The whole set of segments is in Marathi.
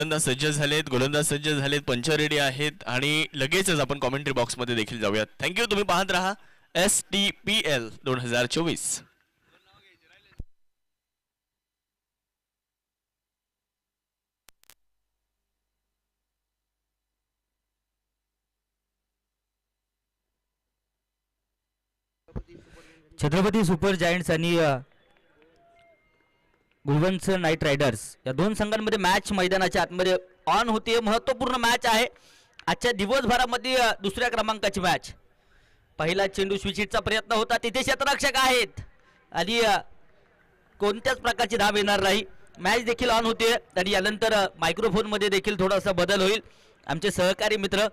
सज्ज झालेत, गोलंदाज सज्ज झालेत, पंच रेडी आहेत आणि लगेचच आपण कॉमेंट्री बॉक्समध्ये देखील जाऊयात. थँक्यू. तुम्ही पाहत राहा STPL 2024. छत्रपती सुपर जायंट्स आणि गुलवंच नाईट रायडर्स या दोन संघांमध्ये मॅच मैदानाच्या आतमध्ये ऑन होते. महत्त्वपूर्ण मॅच आहे आजच्या दिवसभरामध्ये. दुसऱ्या क्रमांकाची मॅच. पहिला चेंडू स्विचिटचा प्रयत्न होता, तिथे क्षेत्ररक्षक आहेत आणि कोणत्याच प्रकारची धाव येणार नाही. मॅच देखील ऑन होते आणि यानंतर मायक्रोफोनमध्ये देखील थोडासा बदल होईल. आमचे सहकारी मित्र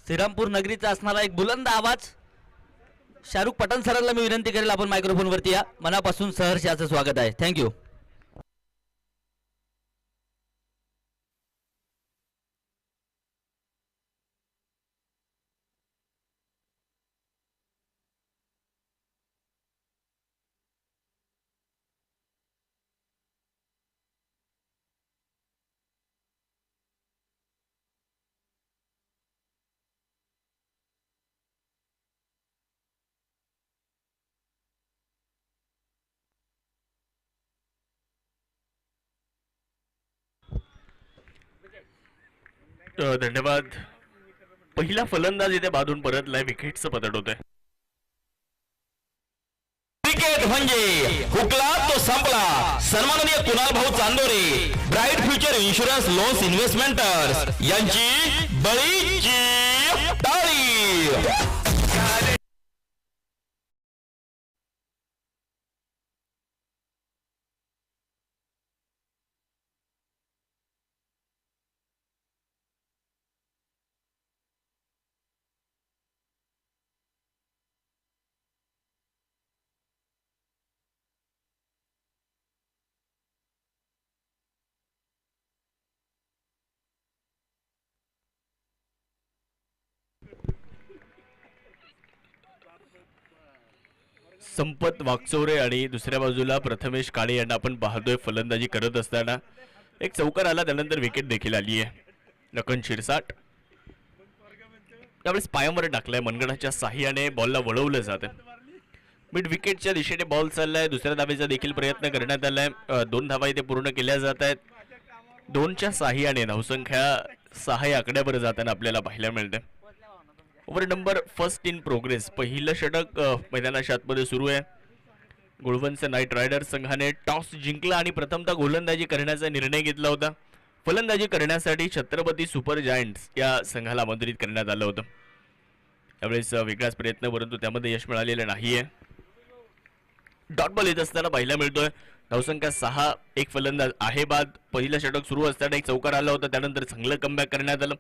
श्रीरामपूर नगरीचा असणारा एक बुलंद आवाज शाहरुख पठाण सरांना मी विनंती करेल, आपण मायक्रोफोनवरती या. मनापासून सहर्ष याचं स्वागत आहे. थँक्यू. धन्यवाद. पहिला फलंदाज इथे बाधून परतलाय, विकेटचं पतट होतंय. क्रिकेट म्हणजे हुकला तो संपला. सन्माननीय कुणाल भाऊ Chandore, bright future insurance loans investments यांची बळीची टाळी. संपत वागचौरे आणि दुसऱ्या बाजूला प्रथमेश काळे यांना आपण पाहतोय फलंदाजी करत असताना. एक चौकार आला, त्यानंतर विकेट देखील आली आहे. लखन शिरसाट त्यावेळेस पायावर टाकलाय, मनगडाच्या साह्याने बॉलला वळवलं जातं. मिड विकेटच्या दिशेने बॉल चाललाय. दुसऱ्या धावेचा देखील प्रयत्न करण्यात आलाय. 2 धावा इथे पूर्ण केल्या जात आहेत. 2च्या साह्याने धावसंख्या 6 या आकड्यावर जाताना आपल्याला पाहायला मिळते. Over number first in progress. पहिलं षटक मैदानाच्या आतमध्ये सुरू आहे. गुळवंच नाईट रायडर्स संघाने टॉस जिंकला आणि प्रथमतः गोलंदाजी करण्याचा निर्णय घेतला होता. फलंदाजी करण्यासाठी छत्रपती सुपर जायंट्स या संघाला आमंत्रित करण्यात आलं होतं. यावेळेस वेगळाच प्रयत्न, परंतु त्यामध्ये यश मिळालेलं नाहीये. डॉट बॉल येत असताना पाहायला मिळतोय. धावसंख्या 6. एक फलंदाज आहे बाद. पहिलं षटक सुरू असताना एक चौकार आला होता, त्यानंतर चांगलं कमबॅक करण्यात आलं.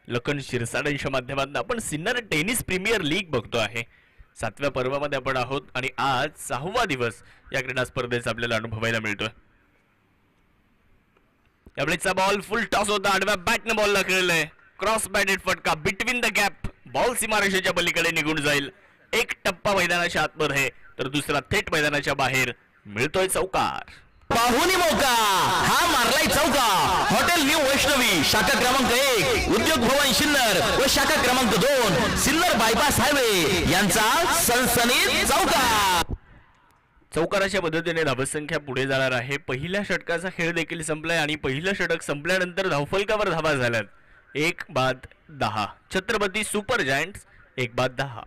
लखन शिरसाटांच्या माध्यमातून आपण सिन्नर टेनिस प्रीमियर लीग बघतो आहे. 7व्या पर्वामध्ये आपण आहोत आणि आज 6वा दिवस या क्रीडा स्पर्धेचा आपल्याला अनुभवायला मिळतोय. यावेळेचा बॉल फुल टॉस होता. आडव्या बॅटने बॉलला खेळलाय. क्रॉस बॅटेड फटका बिटवीन द गॅप. बॉल सीमारेषेच्या पलीकडे निघून जाईल. एक टप्पा मैदानाच्या आतमध्ये तर दुसरा थेट मैदानाच्या बाहेर. मिळतोय चौकार. पाहुणी मौका हा मारलाय चौका. हॉटेल न्यू वैष्णवी शाखा क्रमांक 1, उद्योग भवन सिन्नर व शाखा क्रमांक 2 सिन्नर बायपास हायवे यांचा सनसनीत चौका. चौकाराच्या मदतीने धावसंख्या पुढे जाणार आहे. पहिल्या षटकाचा खेळ देखील संपलाय आणि पहिलं षटक संपल्यानंतर धावफलकावर धावा झाल्यात 1 बाद 10. छत्रपती सुपर जायंट्स 1 बाद 10.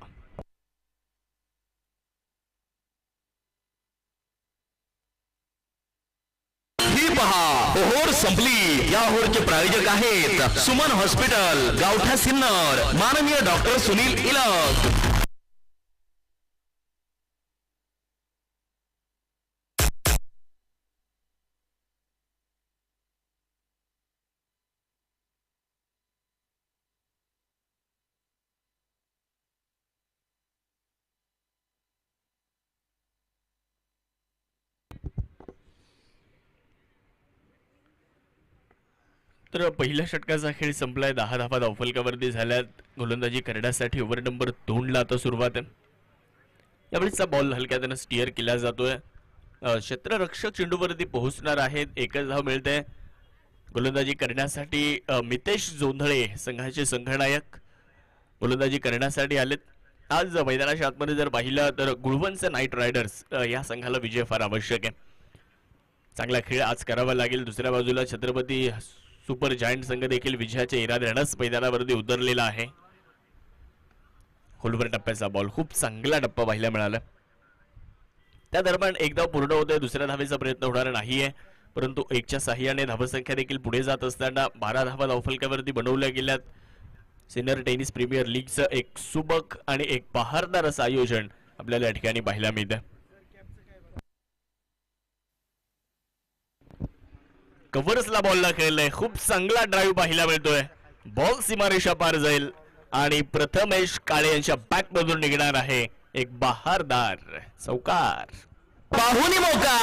ही पहा ओहोर संपली. या ओहोरचे प्रायोजक आहेत सुमन हॉस्पिटल, गावठा सिन्नर, माननीय डॉक्टर सुनील इलक. तर पहिल्या षटकाचा खेळ संपलाय. 10 धावा धावफलकावरती झाल्यात. गोलंदाजी करण्यासाठी ओव्हर नंबर 2ला आता सुरुवात आहे. यावेळेचा बॉल हलक्याने स्टिअर केला जातोय. क्षेत्ररक्षक चेंडूवरती पोहोचणार आहेत. एकच धाव मिळते. गोलंदाजी करण्यासाठी मितेश जोंधळे संघाचे संघनायक गोलंदाजी करण्यासाठी आलेत. आज मैदानाच्या आतमध्ये जर पाहिलं तर गुळवंच नाईट रायडर्स या संघाला विजय फार आवश्यक आहे. चांगला खेळ आज करावा लागेल. दुसऱ्या बाजूला छत्रपती सुपर जायंट संघ देखील विजयाच्या इराद्यानेच मैदानावरती उतरलेला आहे. खोलवर टप्प्याचा बॉल, खूप चांगला टप्पा पाहायला मिळाला. त्या दरम्यान एक धाव पूर्ण होतोय, दुसऱ्या धावेचा प्रयत्न होणार नाहीये, परंतु एकच्या साह्याने धावसंख्या देखील पुढे जात असताना 12 धावा धावफलकावरती बनवल्या गेल्यात. सिनियर टेनिस प्रीमियर लीगचं एक सुबक आणि एक बहारदार असं आयोजन आपल्याला या ठिकाणी पाहायला मिळतं. कव्हर्सला बॉलला खेळलंय, खूप चांगला ड्राईव्ह पाहायला मिळतोय. बॉल सीमारेषा पार जाईल आणि प्रथमेश काळे यांच्या बॅक मधून निघणार आहे एक बहारदार चौकार. पाहुणी मौका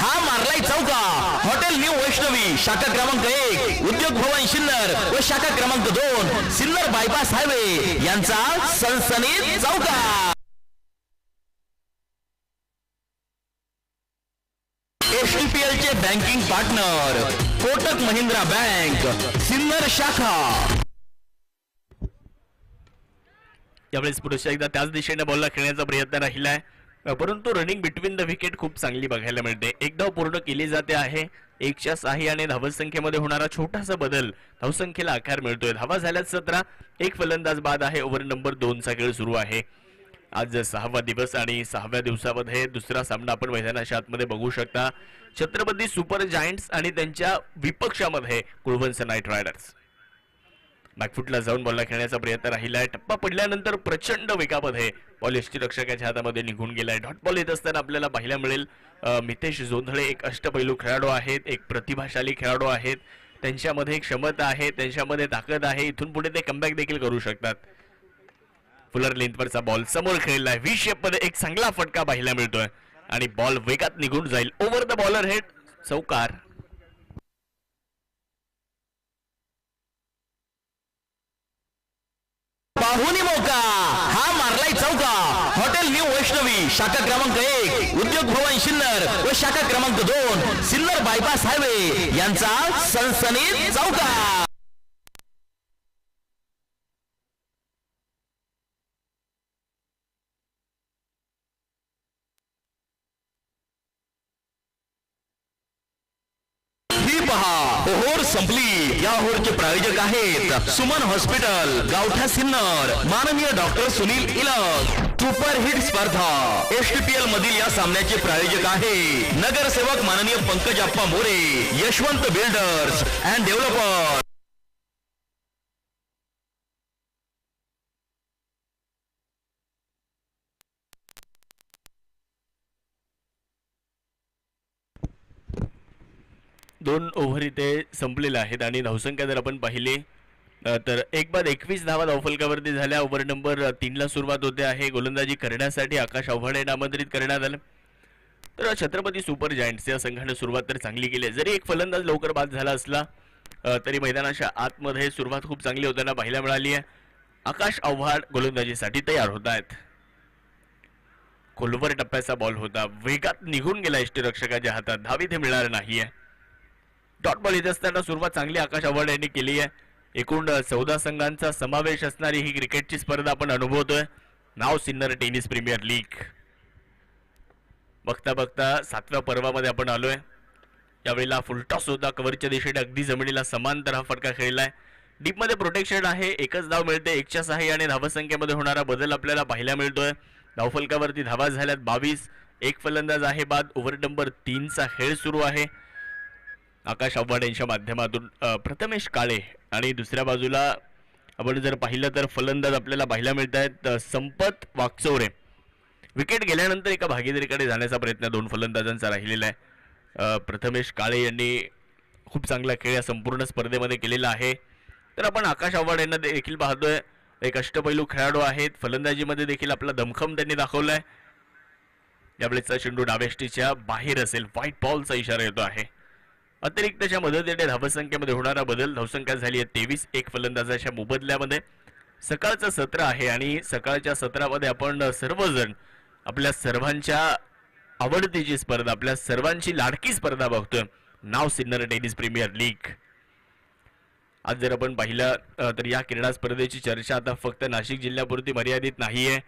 हा मारलाय चौका. हॉटेल न्यू वैष्णवी शाखा क्रमांक 1 उद्योग भवन सिन्नर व शाखा क्रमांक 2 सिन्नर बायपास हायवे यांचा सनसनीत चौका. एसटीपीएल चे banking partner Kotak Mahindra bank Sinnar शाखा. यावेळेस पुरुष एकदा त्याच दिशेने बॉलला खेळण्याचा प्रयत्न राहिलाय, परंतु रनिंग बिटवीन द विकेट खूप चांगली बघायला मिळते. एक धाव पूर्ण केली जाते आहे. एकच्या साह्याने धावसंख्येमध्ये होणारा छोटासा बदल धावसंख्येला आकार मिळतोय. धावा झाल्यात 17, एक फलंदाज बाद आहे. ओव्हर नंबर 2 चा खेळ सुरू आहे. आज 6वा दिवस आणि 6व्या दिवसामध्ये दुसरा सामना आपण मैदानाच्या आतमध्ये बघू शकता. छत्रपती सुपर जायंट्स आणि त्यांच्या विपक्षामध्ये कुळवंच नाईट रायडर्स. बॅकफुटला जाऊन बॉलला खेळण्याचा प्रयत्न राहिलाय. टप्पा पडल्यानंतर प्रचंड वेगामध्ये बॉल यष्टीरक्षकाच्या हातामध्ये निघून गेलाय. डॉट बॉल येत असताना आपल्याला पाहायला मिळेल मितेश जोंधळे एक अष्टपैलू खेळाडू आहेत, एक प्रतिभाशाली खेळाडू आहेत. त्यांच्यामध्ये एक क्षमता आहे, त्यांच्यामध्ये ताकद आहे. इथून पुढे ते कमबॅक देखील करू शकतात. फुलर लेंथवरचा बॉल समोर खेळलाय. व्ही शेप मध्ये एक चांगला फटका पाहायला मिळतोय आणि बॉल वेगात निघून जाईल. ओव्हर द बॉलर हेड चौकार. पाहुणी मौका हा मारलाय चौका. हॉटेल न्यू वैष्णवी शाखा क्रमांक 1 उद्योग भवन सिन्नर व शाखा क्रमांक 2 सिन्नर बायपास हायवे यांचा सनसनीत चौका. ओव्हर संपली. या ओव्हरचे प्रायोजक आहेत सुमन हॉस्पिटल, गावठा सिन्नर, माननीय डॉक्टर सुनील इलक. सुपरहिट स्पर्धा एसटीपीएल मधील या सामन्याचे प्रायोजक आहे नगरसेवक माननीय पंकज आप्पा More, Yashwant builders and developer. दोन ओव्हर इथे संपलेले आहेत आणि धावसंख्या जर आपण पाहिली तर 1 बाद 21 धावा धावफलकावरती झाल्या. ओव्हर नंबर 3 ला सुरुवात होते आहे. गोलंदाजी करण्यासाठी आकाश आव्हाड यांना आमंत्रित करण्यात आलं. तर छत्रपती सुपर जायंट्स या संघाने सुरुवात तर चांगली केली. जरी एक फलंदाज लवकर बाद झाला असला तरी मैदानाच्या आतमध्ये सुरुवात खूप चांगली होताना पाहायला मिळाली आहे. आकाश आव्हाड गोलंदाजीसाठी तयार होत आहेत. खोलवर टप्प्याचा बॉल होता, वेगात निघून गेला यष्टीरक्षकाच्या हातात. धाव इथे मिळणार नाहीये. डॉट बॉल येत असताना सुरुवात चांगली आकाश आव्हाड यांनी केली आहे. एकूण 14 संघांचा समावेश असणारी ही क्रिकेटची स्पर्धा आपण अनुभवतोय. नाव सिन्नर टेनिस प्रीमियर लीग. बघता बघता 7व्या पर्वामध्ये आपण आलोय. यावेळेला फुलटॉस होता. कव्हरच्या दिशेने अगदी जमिनीला समांतर हा फटका खेळलाय. डीप मध्ये प्रोटेक्शन आहे. एकच धाव मिळते. एकच्या साह्याने धावसंख्येमध्ये होणारा बदल आपल्याला पाहायला मिळतोय. धावफलकावरती धावा झाल्यात 22. एक फलंदाज आहे बाद. ओव्हर नंबर 3 चा खेळ सुरू आहे. आकाश आव्हाड यांच्या माध्यमातून प्रथमेश काळे आणि दुसऱ्या बाजूला आपण जर पाहिलं तर फलंदाज आपल्याला पाहायला मिळत आहेत संपत वाकचौरे. विकेट गेल्यानंतर एका भागीदारीकडे जाण्याचा प्रयत्न दोन फलंदाजांचा राहिलेला आहे. प्रथमेश काळे यांनी खूप चांगला खेळ या संपूर्ण स्पर्धेमध्ये केलेला आहे. तर आपण आकाश आव्हाड यांना देखील पाहतोय. एक अष्टपैलू खेळाडू आहेत. फलंदाजीमध्ये देखील आपला दमखम त्यांनी दाखवलाय. यावेळेचा चेंडू डावेष्टीच्या बाहेर असेल. व्हाईट बॉलचा इशारा येतो आहे. अतिरिक्तच्या मदतीने धावसंख्येमध्ये होणारा बदल. धावसंख्या झाली आहे 23. एक फलंदाजाच्या मोबदल्यामध्ये. सकाळचं सत्र आहे आणि सकाळच्या सत्रामध्ये आपण सर्वजण आपल्या सर्वांच्या आवडतीची स्पर्धा, आपल्या सर्वांची लाडकी स्पर्धा बघतोय. नाव सिन्नर टेनिस प्रीमियर लीग. आज जर आपण पाहिलं तर या क्रीडा स्पर्धेची चर्चा आता फक्त नाशिक जिल्ह्यापुरती मर्यादित नाहीये,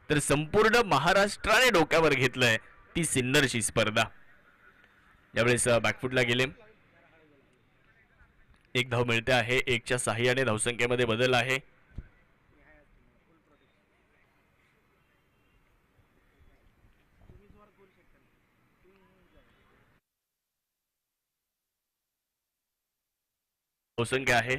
तर संपूर्ण महाराष्ट्राने डोक्यावर घेतलंय ती सिन्नरची स्पर्धा. यावेळेस बॅकफुटला गेले, एक धाव मिळते आहे, एकच्या साह्याने धावसंख्येमध्ये बदल आहे. धावसंख्या आहे.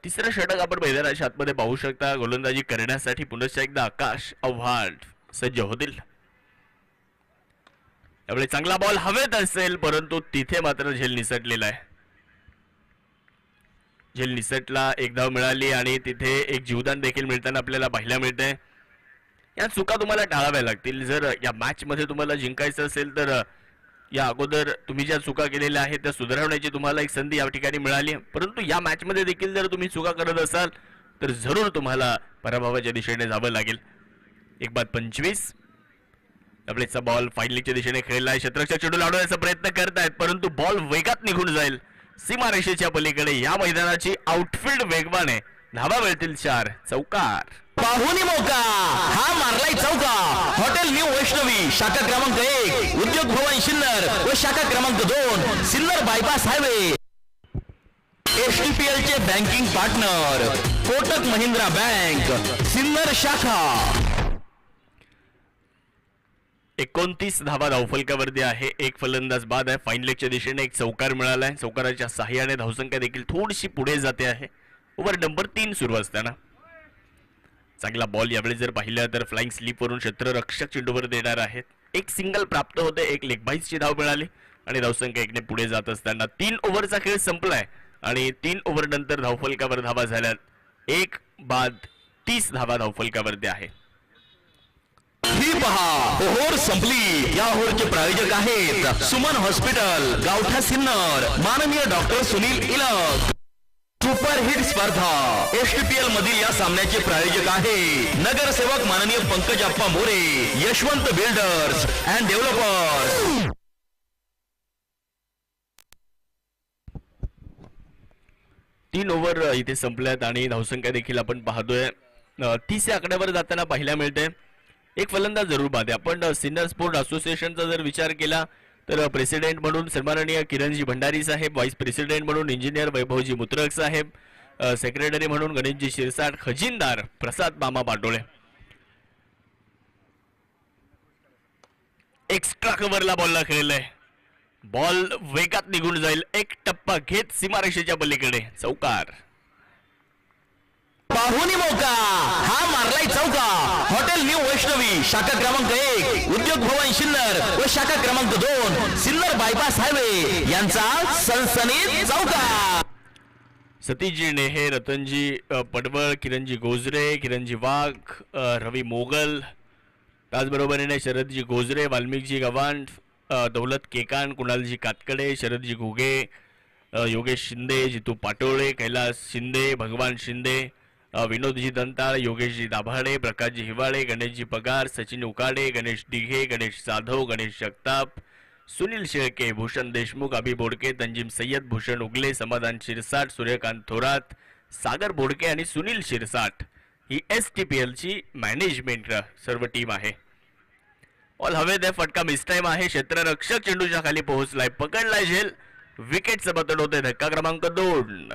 तिसरं षटक आपण मैदानाच्या आतमध्ये पाहू शकता. गोलंदाजी करण्यासाठी पुनश्च एकदा आकाश आव्हाड सज्ज होतील. त्यामुळे चांगला बॉल हवेत असेल, परंतु तिथे मात्र झेल निसटलेला आहे. झेल निसटला, एक धाव मिळाली आणि तिथे एक जीवदान देखील मिळताना आपल्याला पाहायला मिळतंय. या चुका तुम्हाला टाळाव्या लागतील. जर या मॅच मध्ये तुम्हाला जिंकायचं असेल तर या अगोदर तुम्ही ज्या चुका केलेल्या आहेत त्या सुधारवण्याची तुम्हाला एक संधी या ठिकाणी मिळाली, परंतु या मॅच मध्ये देखील जर तुम्ही चुका करत असाल तर जरूर तुम्हाला पराभवाच्या दिशेने जावं लागेल. 1-25 आपल्याचा बॉल फाईनलीच्या दिशेने खेळला आहे. क्षेत्ररक्षक चेंडू लावण्याचा प्रयत्न करतायत, परंतु बॉल वेगात निघून जाईल सीमारेषेच्या पलीकडे. या मैदानाची आउटफील्ड वेगवान आहे. धावा मिळतील 4. चौकार पाहुणी मौका हा मारलाय चौका. हॉटेल न्यू वैष्णवी शाखा क्रमांक 1 उद्योग भवन सिन्नर व शाखा क्रमांक 2 सिन्नर बायपास हायवे. STPL चे banking partner Kotak Mahindra bank Sinnar शाखा. 29 धावा धावफलकावरती आहे. एक फलंदाज बाद आहे. फाईन लेगच्या दिशेने एक चौकार मिळाला आहे. चौकाराच्या साह्याने धावसंख्या देखील थोडीशी पुढे जाते आहे. ओव्हर नंबर 3 सुरू असताना चांगला बॉल यावेळी जर पाहिलं तर फ्लाइंग स्लीप वरून क्षेत्ररक्षक चेंडूवर देणार आहेत. एक सिंगल प्राप्त होते, एक लेग बाईसची धाव मिळाली आणि धावसंख्या 1ने पुढे जात असताना 3 ओव्हरचा खेळ संपलाय आणि 3 ओव्हर नंतर धावफलकावर धावा झाल्यात. 1 बाद 30 धावा धावफलकावरती आहे. ही पहा ओव्हर संपली. या ओव्हरचे प्रायोजक आहेत सुमन हॉस्पिटल गावठा सिन्नर, माननीय doctor Sunil Ilak. Super hit स्पर्धा STPL मधील या सामन्याचे प्रायोजक आहे नगरसेवक माननीय पंकज अप्पा More, Yashwant builders and developers. 3 over इथे संपल्यात आणि धावसंख्या देखील आपण पाहतोय 30 या आकड्यावर जाताना पाहायला मिळते. एक फलंदाज जरूर बाद आहे. आपण सिन्नर स्पोर्ट असोसिएशनचा जर विचार केला तर प्रेसिडेंट म्हणून सन्माननीय किरणजी भंडारी साहेब, व्हाईस प्रेसिडेंट म्हणून इंजिनियर वैभवजी मुत्रक साहेब, सेक्रेटरी म्हणून गणेशजी शिरसाट, खजिनदार प्रसाद मामा पाटोळे. एक्स्ट्रा कव्हरला बॉलला खेळलंय. बॉल वेगात निघून जाईल. एक टप्पा घेत सीमारेषेच्या पलीकडे चौकार. पाहुणी मौका हा मारलाय चौका. हॉटेल न्यू वैष्णवी शाखा क्रमांक 1 उद्योग भवन सिन्नर व शाखा क्रमांक 2 सिन्नर बायपास हायवे यांचा सनसनीत चौका. सतीशजी नेहे, रतनजी पडवळ, किरणजी गोजरे, किरणजी वाघ, रवी मोगल, त्याचबरोबरीने शरदजी गोजरे, वाल्मिकजी गव्हाण, दौलत केकान, कुणालजी कातकडे, शरदजी घुगे, योगेश शिंदे, जितू पाटोळे, कैलास शिंदे, भगवान शिंदे, विनोदजी दंताळ, योगेशजी दाभाडे, प्रकाशजी हिवाळे, गणेशजी पगार, सचिन उकाडे, गणेश दिघे, गणेश जाधव, गणेश जगताप, सुनील शेळके, भूषण देशमुख, अभि बोडके, तंजीम सय्यद, भूषण उगले, समाधान शिरसाट, सूर्यकांत थोरात, सागर बोडके आणि सुनील शिरसाट ही STPL ची मॅनेजमेंट सर्व टीम आहे. ऑल हवेत आहे. फटका मिसटाईम आहे. क्षेत्ररक्षक चेंडूच्या खाली पोहोचलाय, पकडलाय झेल. विकेटचं बटन होते. धक्का क्रमांक 2.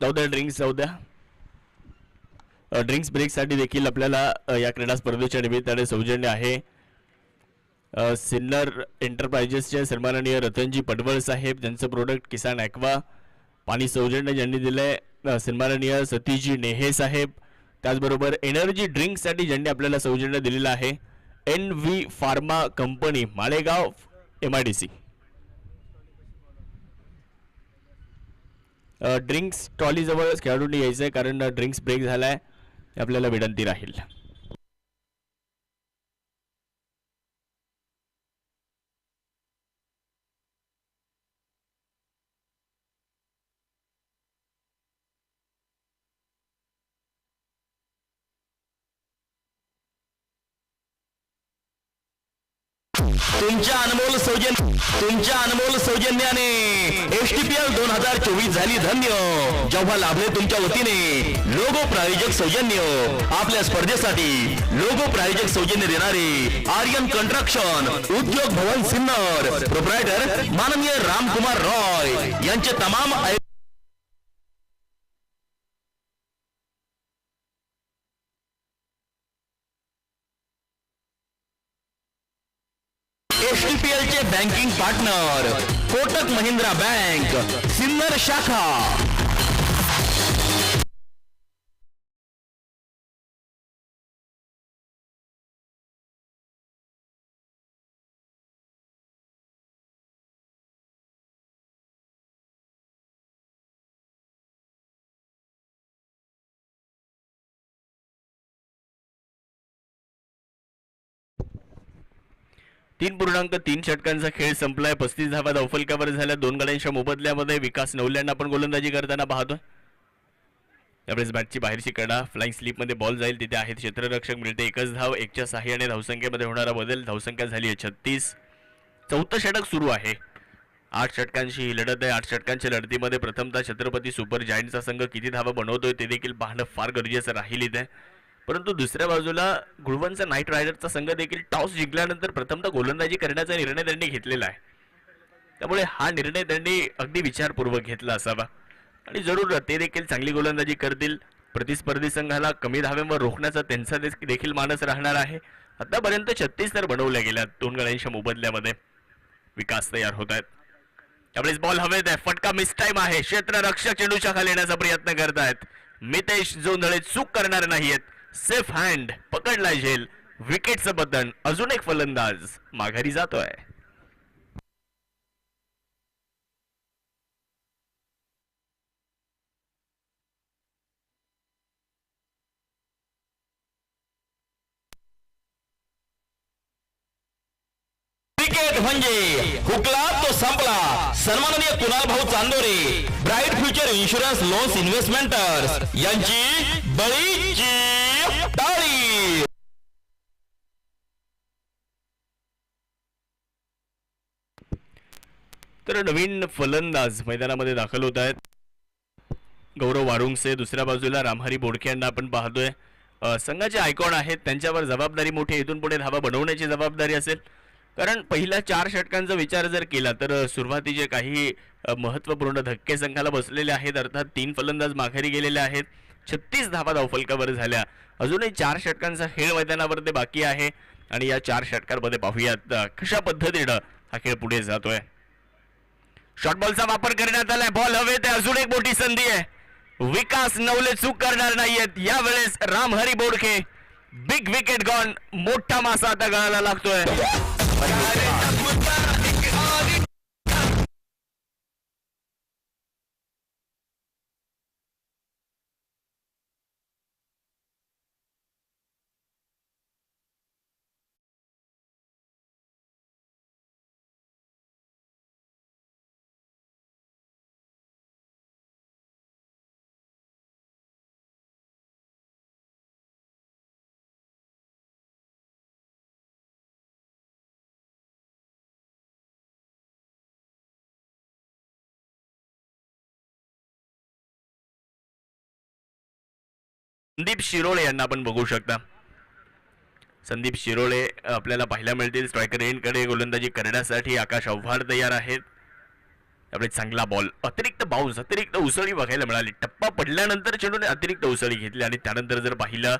जाऊद्या ड्रिंक्स जाऊद्या. ड्रिंक्स ब्रेक साठी देखील आपल्याला या क्रीडा स्पर्धेच्या निमित्ताने सौजन्य आहे. सिन्नर एंटरप्राइजेसचे सन्माननीय रतनजी पडवळ साहेब, त्यांचं प्रोडक्ट किसान ॲक्वा. पाणी सौजन्य ज्यांनी दिलंय सन्माननीय सतीशजी नेहे साहेब. त्याचबरोबर एनर्जी ड्रिंकसाठी ज्यांनी आपल्याला सौजन्य दिलेलं आहे NV pharma company, Malegaon, MIDC. Drinks ट्रॉलीजवळ खेळाडूंनी यायचं आहे कारण ड्रिंक्स ब्रेक झालाय. आपल्याला विनंती राहील. तुमच्या अनमोल सौजन्याने HTPL 2024 झाली धन्य, जेव्हा लाभले तुमच्या वतीने लोगो प्रायोजक सौजन्य. आपल्या स्पर्धेसाठी लोगो प्रायोजक सौजन्य देणारे आर्यन कंस्ट्रक्शन, उद्योग भवन सिन्नर, प्रोप्रायटर माननीय रामकुमार रॉय यांचे तमाम HTPL चे banking partner Kotak Mahindra bank Sinnar शाखा. तीन पूर्णांक 3 षटकांचा खेळ संपलाय. 35 धावा धावफलकावर झाल्या. दोन गड्यांच्या मोबदल्यामध्ये विकास नवल्यांना आपण गोलंदाजी करताना पाहतोय. त्यावेळेस बॅटची बाहेरची कडा फ्लाइंग स्लिपमध्ये बॉल जाईल तिथे आहेत क्षेत्ररक्षक. मिळते एकच धाव. एकच्या सहाय्याने धावसंख्येमध्ये होणारा बदल. धावसंख्या झाली आहे 36. चौथं षटक सुरू आहे. 8 षटकांची ही लढत आहे. 8 षटकांच्या लढतीमध्ये प्रथमतः छत्रपती सुपर जायंटचा संघ किती धावा बनवतोय ते देखील पाहणं फार गरजेचं राहील इथे. परंतु दुसऱ्या बाजूला गुळवणचा नाईट रायडरचा संघ देखील टॉस जिंकल्यानंतर प्रथमतः गोलंदाजी करण्याचा निर्णय त्यांनी घेतलेला आहे. त्यामुळे हा निर्णय त्यांनी अगदी विचारपूर्वक घेतला असावा आणि जरूर ते देखील चांगली गोलंदाजी करतील. प्रतिस्पर्धी संघाला कमी धाव्यांवर रोखण्याचा त्यांचा देखील मानस राहणार आहे. आतापर्यंत 36 तर बनवल्या गेल्या. दोन गड्यांच्या मोबदल्यामध्ये विकास तयार होत आहेत. त्यावेळेस बॉल हवेत आहे. फटका मिस टाइम आहे. क्षेत्ररक्षक चेंडूच्या खाली येण्याचा प्रयत्न करतायत. मितेश जोंधळे चूक करणार नाहीयेत. सेफ हँड पकडला झेल. विकेटचं बटन. अजून एक फलंदाज माघारी जातोय. क्रिकेट म्हणजे हुकला तो संपला. सन्माननीय कुणाल भाऊ Chandore, bright future insurance loans investments यांची बळीची टाळी. तर नवीन फलंदाज मैदानामध्ये दाखल होत आहेत. गौरव वारुंगसे. दुसऱ्या बाजूला रामहरी बोडके यांना आपण पाहतोय. संघाचे आयकॉन आहेत. त्यांच्यावर जबाबदारी मोठी. इथून पुढे धावा बनवण्याची जबाबदारी असेल. कारण पहिल्या 4 षटकांचा विचार जर केला तर सुरुवातीचे काही महत्त्वपूर्ण धक्के संघाला बसलेले आहेत. अर्थात 3 फलंदाज माघारी गेलेले आहेत. 36 धावा धावफलकावर झाल्या. अजूनही 4 षटकांचा खेळ मैदानावर ते बाकी आहे आणि या 4 षटकांमध्ये पाहूयात कशा पद्धतीनं हा खेळ पुढे जातोय. शॉर्ट बॉलचा वापर करण्यात आलाय. बॉल हवे ते अजून एक मोठी संधी आहे. विकास नवले चूक करणार नाहीयेत. यावेळेस Ramhari Bodke. Big wicket gone. मोठा मासा आता गळाला लागतोय. संदीप शिरोळे यांना आपण बघू शकता. संदीप शिरोळे आपल्याला पाहायला मिळतील. स्ट्रायकर एंडकडे गोलंदाजी करण्यासाठी आकाश आव्हाड तयार आहेत. त्यामुळे चांगला बॉल. अतिरिक्त बाउन्स, अतिरिक्त उसळी बघायला मिळाली. टप्पा पडल्यानंतर चेंडूने अतिरिक्त उसळी घेतली आणि त्यानंतर जर पाहिलं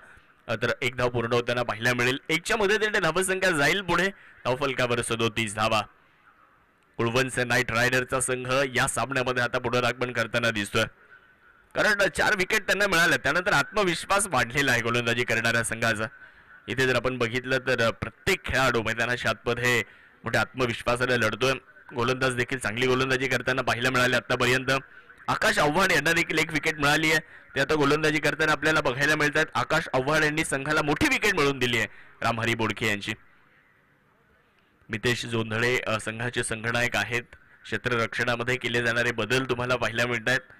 तर एक धाव पूर्ण होताना पाहायला मिळेल. 1च्या मदतीने धावसंख्या जाईल पुढे. धावफलकावर 37 धावा. गुळवणचा नाईट रायडरचा संघ या सामन्यामध्ये आता पुनरागमन करताना दिसतोय. कारण 4 विकेट त्यांना मिळाल्या. त्यानंतर आत्मविश्वास वाढलेला आहे गोलंदाजी करणाऱ्या संघाचा. इथे जर आपण बघितलं तर प्रत्येक खेळाडू मैदानाच्या आतमध्ये मोठ्या आत्मविश्वासाने लढतोय. गोलंदाज देखील चांगली गोलंदाजी करताना पाहायला मिळाले आतापर्यंत. आकाश आव्हाड यांना देखील 1 विकेट मिळाली आहे. ते आता गोलंदाजी करताना आपल्याला बघायला मिळतात. आकाश आव्हाड यांनी संघाला मोठी विकेट मिळवून दिली आहे रामहरी बोडके यांची. मितेश जोंधळे संघाचे संघनायक आहेत. क्षेत्ररक्षणामध्ये केले जाणारे बदल तुम्हाला पाहायला मिळत आहेत.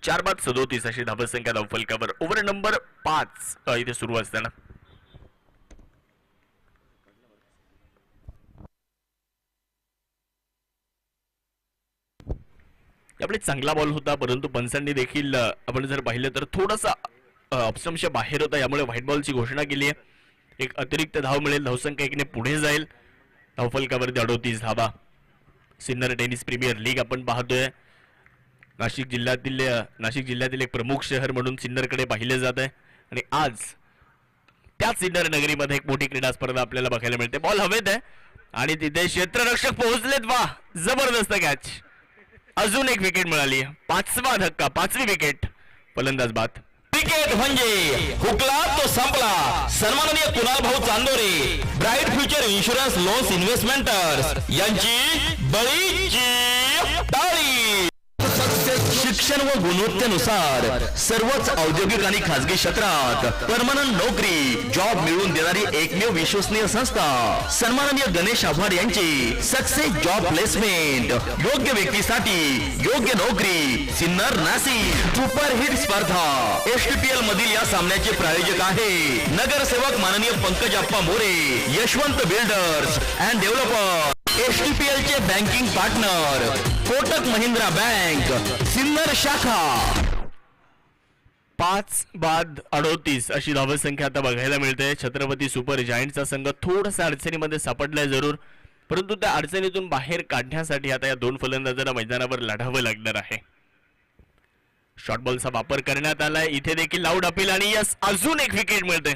4-37 अशी धावसंख्या धावफलकावर. ओव्हर नंबर 5 इथे सुरू असताना त्यामुळे चांगला बॉल होता, परंतु पंचांनी देखील आपण जर पाहिलं तर थोडासा ऑप्शनच्या बाहेर होता, यामुळे व्हाईट बॉलची घोषणा केली आहे. एक अतिरिक्त धाव मिळेल, धावसंख्या 1ने पुढे जाईल. धावफलकावरती 38 धावा. सिन्नर टेनिस प्रीमियर लीग आपण पाहतोय. नाशिक जिल्ह्यातील एक प्रमुख शहर म्हणून सिन्नरकडे पाहिले जात आहे आणि आज त्याच सिन्नर नगरीमध्ये एक मोठी क्रीडा स्पर्धा आपल्याला बघायला मिळते. बॉल हवेत आहे आणि तिथे क्षेत्ररक्षक पोहोचलेत. वा, जबरदस्त कॅच. अजून एक विकेट मिळाली. 5वा धक्का, 5वी विकेट. फलंदाज बाद. क्रिकेट म्हणजे हुकला तो संपला. सन्माननीय कुणाल भाऊ Chandore, bright future insurance loans investments यांची बळीची टाळी. शिक्षण व गुणवत्तेनुसार सर्वच औद्योगिक आणि खासगी क्षेत्रात परमनंट नोकरी जॉब मिळवून देणारी एकमेव विश्वसनीय संस्था सन्माननीय गणेश आव्हाड यांची सक्सेस जॉब प्लेसमेंट. योग्य व्यक्तीसाठी योग्य नोकरी. सिन्नर नाशिक सुपरहिट स्पर्धा. STPL मधील या सामन्याचे प्रायोजक आहे नगरसेवक माननीय Pankajappa More, Yashwant builders and developer. STPL चे banking partner Kotak Mahindra bank Sinnar शाखा. 5 बाद 38 अशी धावसंख्या आता बघायला मिळते. छत्रपती सुपर जायंटचा संघ थोडासा अडचणीमध्ये सापडलाय जरूर, परंतु त्या अडचणीतून बाहेर काढण्यासाठी आता या दोन फलंदाजांना मैदानावर लढावं लागणार आहे. शॉर्ट बॉलचा वापर करण्यात आलाय. इथे देखील लाऊड अपील आणि यस, अजून एक विकेट मिळते.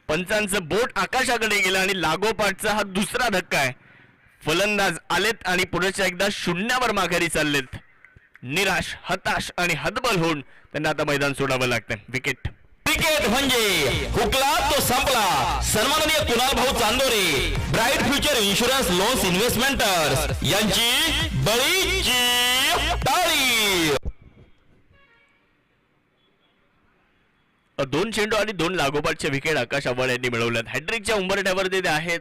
पंचांचं बोट आकाशाकडे गेलं आणि लागोपाठचा हा दुसरा धक्का आहे. फलंदाज आलेत आणि पुढच्या एकदा शून्यावर माघारी चाललेत. निराश, हताश आणि हतबल होऊन त्यांना आता मैदान सोडावं लागतं. विकेट. क्रिकेट म्हणजे हुकला तो संपला. सन्माननीय कुणाल भाऊ Chandore, bright future insurance loans investments यांची बळीची टाळी. 2 चेंडू आणि 2 लागोपाठच्या विकेट आकाश आव्हाड यांनी मिळवल्यात. हॅट्रिकच्या उंबरठ्यावर ते आहेत.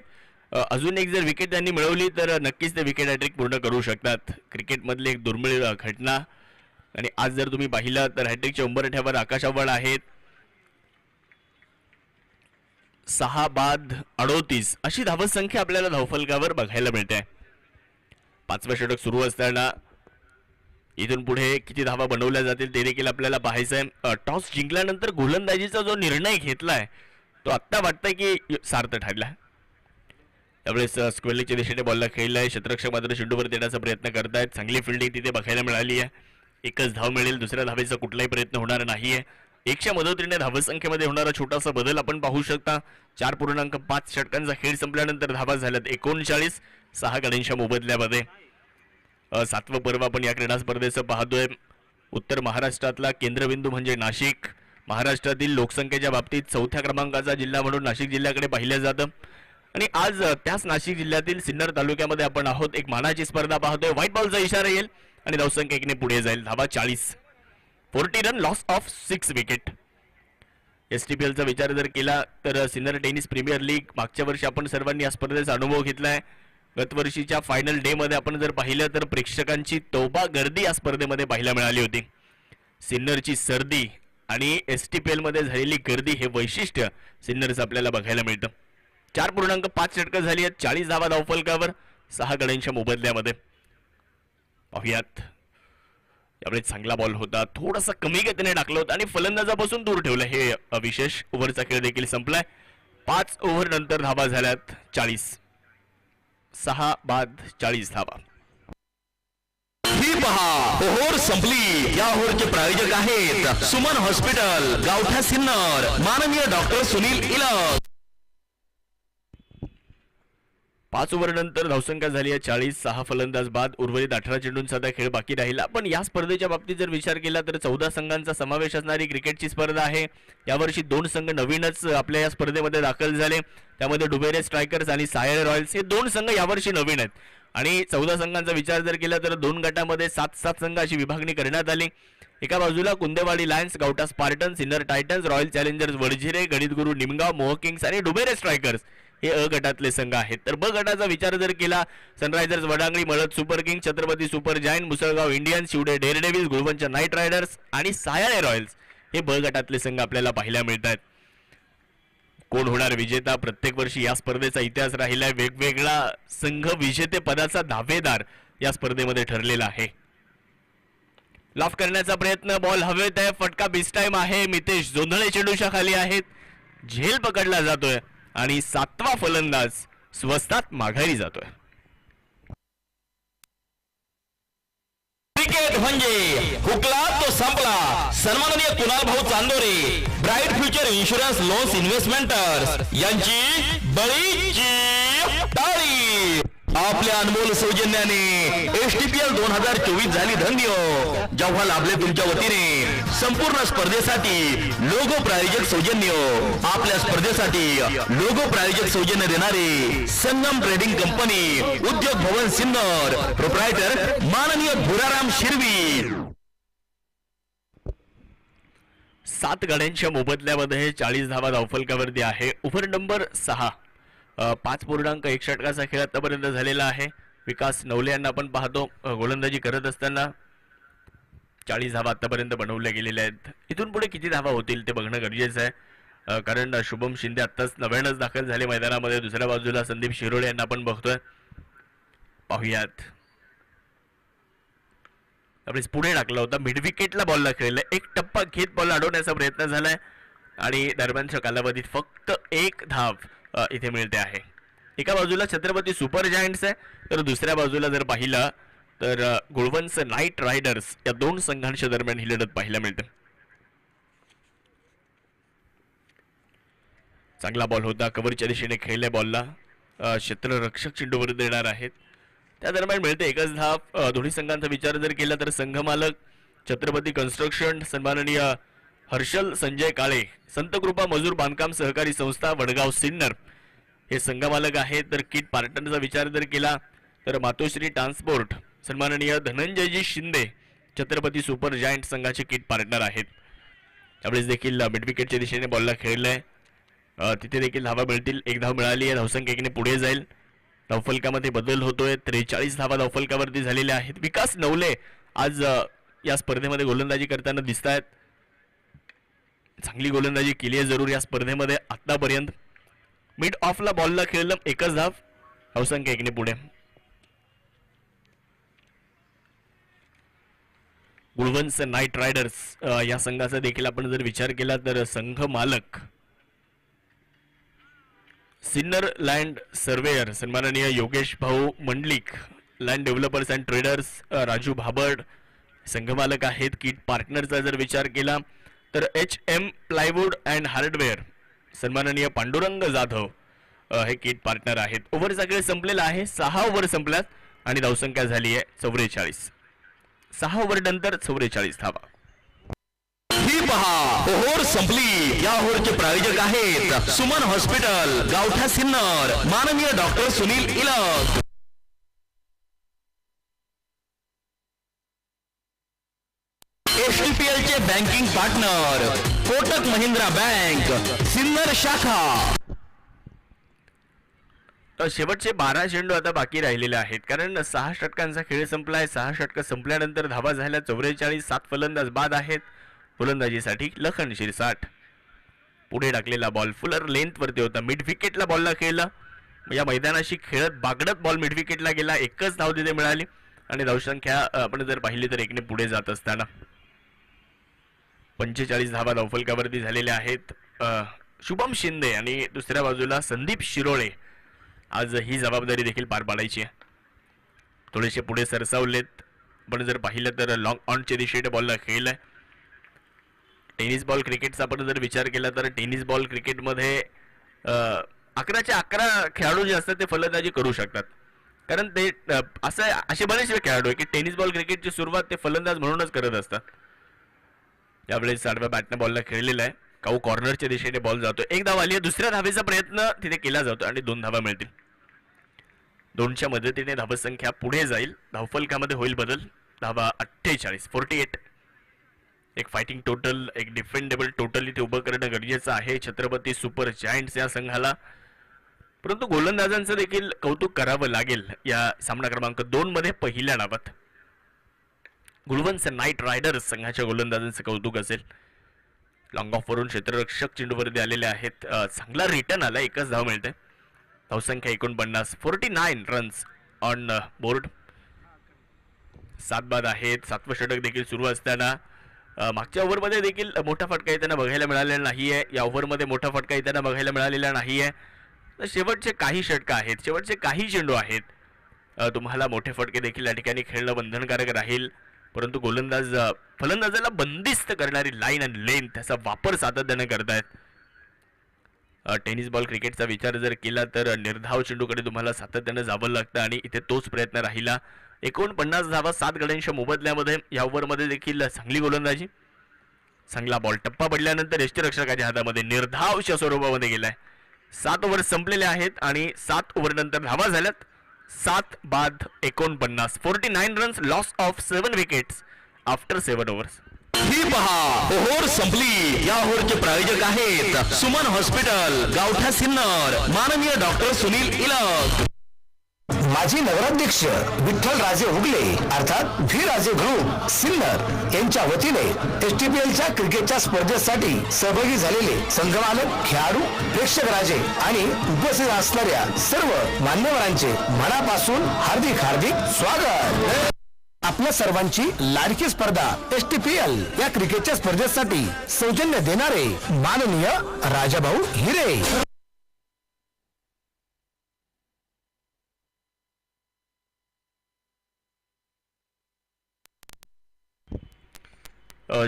अजून एक जर विकेट त्यांनी मिळवली तर नक्कीच ते विकेट हॅट्रिक पूर्ण करू शकतात. क्रिकेटमधली एक दुर्मिळ घटना. आणि आज जर तुम्ही पाहिलं तर हॅट्रिकच्या उंबरठ्यावर आकाश आव्हाड आहेत. 6 बाद 38 अशी धावसंख्या आपल्याला धावफलकावर बघायला मिळते. 5वे षटक सुरू असताना इथून पुढे किती धावा बनवल्या जातील ते देखील आपल्याला पाहायचं आहे. टॉस जिंकल्यानंतर गोलंदाजीचा जो निर्णय घेतलाय तो आत्ता वाटतंय की सार्थ ठरला. त्यावेळेस स्क्वेअरच्या दिशेने बॉलला खेळलाय. क्षेत्ररक्षक मात्र चेंडूवर देण्याचा प्रयत्न करतायत. चांगली फिल्डिंग तिथे बघायला मिळाली आहे. एकच धाव मिळेल, दुसऱ्या धावेचा कुठलाही प्रयत्न होणार नाहीये. 1च्या मदतीने धावसंख्येमध्ये होणारा छोटासा बदल आपण पाहू शकता. 4.5 षटकांचा खेळ संपल्यानंतर धावा झाल्यात 39. 6 गड्यांच्या मोबदल्यामध्ये 7वं पर्व आपण या क्रीडा स्पर्धेचं पाहतोय. उत्तर महाराष्ट्रातला केंद्रबिंदू म्हणजे नाशिक. महाराष्ट्रातील लोकसंख्येच्या बाबतीत 4थ्या क्रमांकाचा जिल्हा म्हणून नाशिक जिल्ह्याकडे पाहिलं जातं. आणि आज त्याच नाशिक जिल्ह्यातील सिन्नर तालुक्यामध्ये आपण आहोत. एक मानाची स्पर्धा पाहतोय. व्हाईट बॉलचा इशारा येईल आणि धावसंख्या 1ने पुढे जाईल. धावा 40. 40 रन, लॉस ऑफ 6 विकेट. STPLचा विचार जर केला तर सिन्नर टेनिस प्रीमियर लीग मागच्या वर्षी आपण सर्वांनी या स्पर्धेचा अनुभव घेतलाय. गतवर्षीच्या फायनल डे मध्ये आपण जर पाहिलं तर प्रेक्षकांची तौबा गर्दी या स्पर्धेमध्ये पाहायला मिळाली होती. सिन्नरची सर्दी आणि STPL मध्ये झालेली गर्दी हे वैशिष्ट्य सिन्नरचं आपल्याला बघायला मिळतं. 4.5 षटकं झाली आहेत. 40 धावा धावफलकावर 6 गड्यांच्या मोबदल्यामध्ये. पाहुयात. यावेळी चांगला बॉल होता, थोडासा कमी गतीने टाकलं होतं आणि फलंदाजापासून दूर ठेवलं. हे विशेष. ओव्हरचा खेळ देखील संपलाय. 5 ओव्हर नंतर धावा झाल्यात 40. 6 बाद 40 धावा. ही पहा, ओव्हर संपली. या ओव्हरचे प्रायोजक आहेत सुमन हॉस्पिटल, गावठा सिन्नर, माननीय डॉक्टर सुनील इलक. 5 ओव्हर नंतर धावसंख्या झाली आहे 40. 6 फलंदाज बाद. उर्वरित 18 चेंडूंचा खेळ बाकी राहिला. पण या स्पर्धेच्या बाबतीत जर विचार केला तर 14 संघांचा समावेश असणारी क्रिकेटची स्पर्धा आहे. यावर्षी 2 संघ नवीनच आपल्या या स्पर्धेमध्ये दाखल झाले. त्यामध्ये डुबेरे स्ट्रायकर्स आणि सायर रॉयल्स हे 2 संघ यावर्षी नवीन आहेत. आणि 14 संघांचा विचार जर केला तर 2 गटामध्ये 7-7 संघ अशी विभागणी करण्यात आली. एका बाजूला Kundewadi lions, Gavtha spartans, Sinnar titans, royal challengers Vadzire, Ganitguru Nimgaon, Moh kings आणि डुबेरे स्ट्रायकर्स हे अ गटातले संघ आहेत. तर ब गटाचा विचार जर केला sunrisers Vadangani, Malad super king, Chhatrapati super giant, Musalgaon Indians, Shivde daredevils, Gulvanch knight riders आणि सायाळे रॉयल्स हे ब गटातले संघ आपल्याला पाहायला मिळतात. कोण होणार विजेता? प्रत्येक वर्षी या स्पर्धेचा इतिहास राहिलाय. वेगवेगळा संघ विजेते पदाचा दावेदार या स्पर्धेमध्ये ठरलेला आहे. लॉफ करण्याचा प्रयत्न, बॉल हवेत आहे, फटका बिस्टाईम आहे. मितेश जोंधळे चेंडूच्या खाली आहेत, झेल पकडला जातोय आणि 7वा फलंदाज स्वस्तात माघारी जातोय. क्रिकेट म्हणजे हुकला तो संपला. सन्माननीय कुणाल भाऊ Chandore, bright future insurance loans investments यांची बळीची टाळी. आपल्या अनमोल सौजन्याने STPL 2024 झाली धन्य. जेव्हा लाभले तुमच्या वतीने संपूर्ण स्पर्धेसाठी लोगो प्रायोजक सौजन्य. आपल्या स्पर्धेसाठी लोगो प्रायोजक सौजन्य देणारे संगम ट्रेडिंग कंपनी, उद्योग भवन सिन्नर, प्रोप्रायटर माननीय भुराराम शिरवी. 7 गाड्यांच्या मोबदल्यामध्ये 40 धावा धावफलकावरती आहे. ओव्हर नंबर 6, 5.1 षटकाचा खेळ आतापर्यंत झालेला आहे. विकास नवले यांना आपण पाहतो गोलंदाजी करत असताना. 40 धावा आतापर्यंत बनवल्या गेलेल्या आहेत. इथून पुढे किती धावा होतील ते बघणं गरजेचं आहे, कारण शुभम शिंदे आत्ताच नव्यानंच दाखल झाले मैदानामध्ये. दुसऱ्या बाजूला संदीप शिरोळे यांना आपण बघतोय. पाहूयात, आपल्यास पुढे टाकला होता, मिड विकेटला बॉलला खेळला, एक टप्पा घेत बॉल अडवण्याचा प्रयत्न झालाय आणि दरम्यानच्या कालावधीत फक्त 1 धाव इथे मिळते आहे. एका बाजूला छत्रपती सुपर जायंट्स आहे, तर दुसऱ्या बाजूला जर पाहिलं तर गुळवंश नाईट रायडर्स या 2 संघांच्या दरम्यान ही लढत पाहायला मिळते. चांगला बॉल होता, कव्हरच्या दिशेने खेळल्या बॉलला क्षेत्ररक्षक चेंडूवर देणार आहेत. त्या दरम्यान मिळते 1च धाव. दोन्ही संघांचा विचार जर केला तर संघ मालक छत्रपती कन्स्ट्रक्शन सन्माननीय हर्षल संजय काळे, संतकृपा मजूर बांधकाम सहकारी संस्था वडगाव सिन्नर हे संघमालक आहेत. तर किट पार्टनरचा विचार जर केला तर मातोश्री ट्रान्सपोर्ट सन्माननीय धनंजयजी शिंदे छत्रपती सुपर जायंट संघाचे किट पार्टनर आहेत. त्यावेळेस देखील मिड विकेटच्या दिशेने बॉलला खेळलाय, तिथे देखील धावा मिळतील. 1 धाव मिळाली आहे, धावसंख्या 1ने पुढे जाईल. धावफलकामध्ये बदल होतोय, 43 धावा धावफलकावरती झालेल्या आहेत. विकास नवले आज या स्पर्धेमध्ये गोलंदाजी करताना दिसत आहेत. चांगली गोलंदाजी केली आहे जरूर या स्पर्धेमध्ये आतापर्यंत. मिड ऑफला बॉलला खेळलं, 1च धाव, धावसंख्या 1ने पुढे. गुळवंश नाईट रायडर्स या संघाचा देखील आपण जर विचार केला तर संघ मालक सिन्नर लँड सर्वेयर सन्माननीय योगेश भाऊ Mandlik, land developers and traders Raju Bhabad संघमालक आहेत. किट पार्टनरचा जर विचार केला तर HM प्लायवूड अँड हार्डवेअर सन्माननीय पांडुरंग जाधव हे किट पार्टनर आहेत. ओव्हरचा खेळ संपलेला आहे, 6 ओव्हर संपल्यात आणि धावसंख्या झाली आहे 44. 6 ओव्हर नंतर 44 धावा. ही पहा, ओव्हर संपली. या ओव्हरचे प्रायोजक आहेत सुमन हॉस्पिटल, गावठा सिन्नर, माननीय डॉक्टर सुनील इलक. STPL चे banking partner Kotak Mahindra bank Sinnar शाखा. शेवटचे 12 चेंडू आता बाकी राहिलेले आहेत, कारण 6 षटकांचा खेळ संपलाय. 6 षटक संपल्यानंतर धावा झाल्या 44. 7 फलंदाज बाद आहेत. गोलंदाजीसाठी लखन शिरसाट. पुढे टाकलेला बॉल फुलर लेंथ वरती होता, मिड विकेटला बॉलला खेळला. या मैदानाशी खेळत बागडत बॉल मिड विकेटला गेला, 1च धाव तिथे मिळाली आणि धावसंख्या आपण जर पाहिली तर 1ने पुढे जात असताना 45 धावा धावफलकावरती झालेल्या आहेत. शुभम शिंदे आणि दुसऱ्या बाजूला संदीप शिरोळे आज ही जबाबदारी देखील पार पाडायची आहे. थोडेसे पुढे सरसावलेत. आपण जर पाहिलं तर लॉंग ऑनच्या दिशेने बॉलला खेळलाय. टेनिस बॉल क्रिकेटचा आपण जर विचार केला तर टेनिस बॉल क्रिकेटमध्ये 11च्या 11 खेळाडू जे असतात ते फलंदाजी करू शकतात, कारण ते असे बरेचसे खेळाडू आहे की टेनिस बॉल क्रिकेटची सुरुवात ते फलंदाज म्हणूनच करत असतात. यावेळेस आडव्या बॅटने बॉलला खेळलेला आहे. काऊ कॉर्नरच्या दिशेने बॉल जातो, 1 धाव आली आहे. दुसऱ्या धावेचा प्रयत्न तिथे केला जातो आणि 2 धावा मिळतील. 2च्या मदतीने धावसंख्या पुढे जाईल. धावफलकामध्ये होईल बदल. धावा 48, 48. एक फायटिंग टोटल, एक डिफेंडेबल टोटल इथे उभं करणं गरजेचं आहे छत्रपती सुपर जायंट्स या संघाला. परंतु गोलंदाजांचं देखील कौतुक करावं लागेल या सामना क्रमांक 2 मध्ये पहिल्या डावात. गुळवंश नाईट रायडर्स संघाच्या गोलंदाजांचं कौतुक असेल. लॉंग ऑफ वरून क्षेत्ररक्षक चेंडूवरती आलेले आहेत. चांगला रिटर्न आला, 1च धाव मिळते. धावसंख्या 49, 49 रन्स ऑन बोर्ड. 7 बाद आहेत. 7वं षटक देखील सुरू असताना मागच्या ओव्हरमध्ये देखील मोठा फटका येताना बघायला मिळालेला नाही आहे. या ओव्हरमध्ये मोठा फटका येताना बघायला मिळालेला नाही आहे. तर शेवटचे काही षटकं आहेत, शेवटचे काही चेंडू आहेत, तुम्हाला मोठे फटके देखील या ठिकाणी खेळणं बंधनकारक राहील. परंतु गोलंदाज फलंदाजाला बंदिस्त करणारी लाईन आणि लेंथ त्याचा वापर सातत्याने करतायत. टेनिस बॉल क्रिकेटचा विचार जर केला तर निर्धाव चेंडूकडे तुम्हाला सातत्याने जावं लागतं आणि इथे तोच प्रयत्न राहिला. 49 धावा 7 गड्यांच्या मोबदल्यामध्ये. या ओव्हरमध्ये देखील चांगली गोलंदाजी, चांगला बॉल टप्पा पडल्यानंतर यष्टीरक्षकाच्या हातामध्ये निर्धावच्या स्वरूपामध्ये गेलाय. 7 ओव्हर संपलेले आहेत आणि 7 ओव्हर नंतर धावा झाल्यात 7 बाद 49. 49 runs, loss of 7 wickets after 7 overs. ही पहा ओव्हर संपली. या ओव्हरचे प्रायोजक आहेत सुमन हॉस्पिटल, गावठा सिन्नर, माननीय डॉक्टर सुनील इलक. माजी नगराध्यक्ष विठ्ठल राजे उगले अर्थात व्ही राजे ग्रुप सिन्नर यांच्या वतीने एसटीपीएलच्या क्रिकेटच्या स्पर्धेसाठी सहभागी झालेले संघमालक, खेळाडू, प्रेक्षक राजे आणि उपस्थित असणाऱ्या सर्व मान्यवरांचे मनापासून हार्दिक हार्दिक स्वागत. आपल्या सर्वांची लाडकी स्पर्धा एसटीपीएल या क्रिकेटच्या स्पर्धेसाठी सौजन्य देणारे माननीय राजाभाऊ हिरे.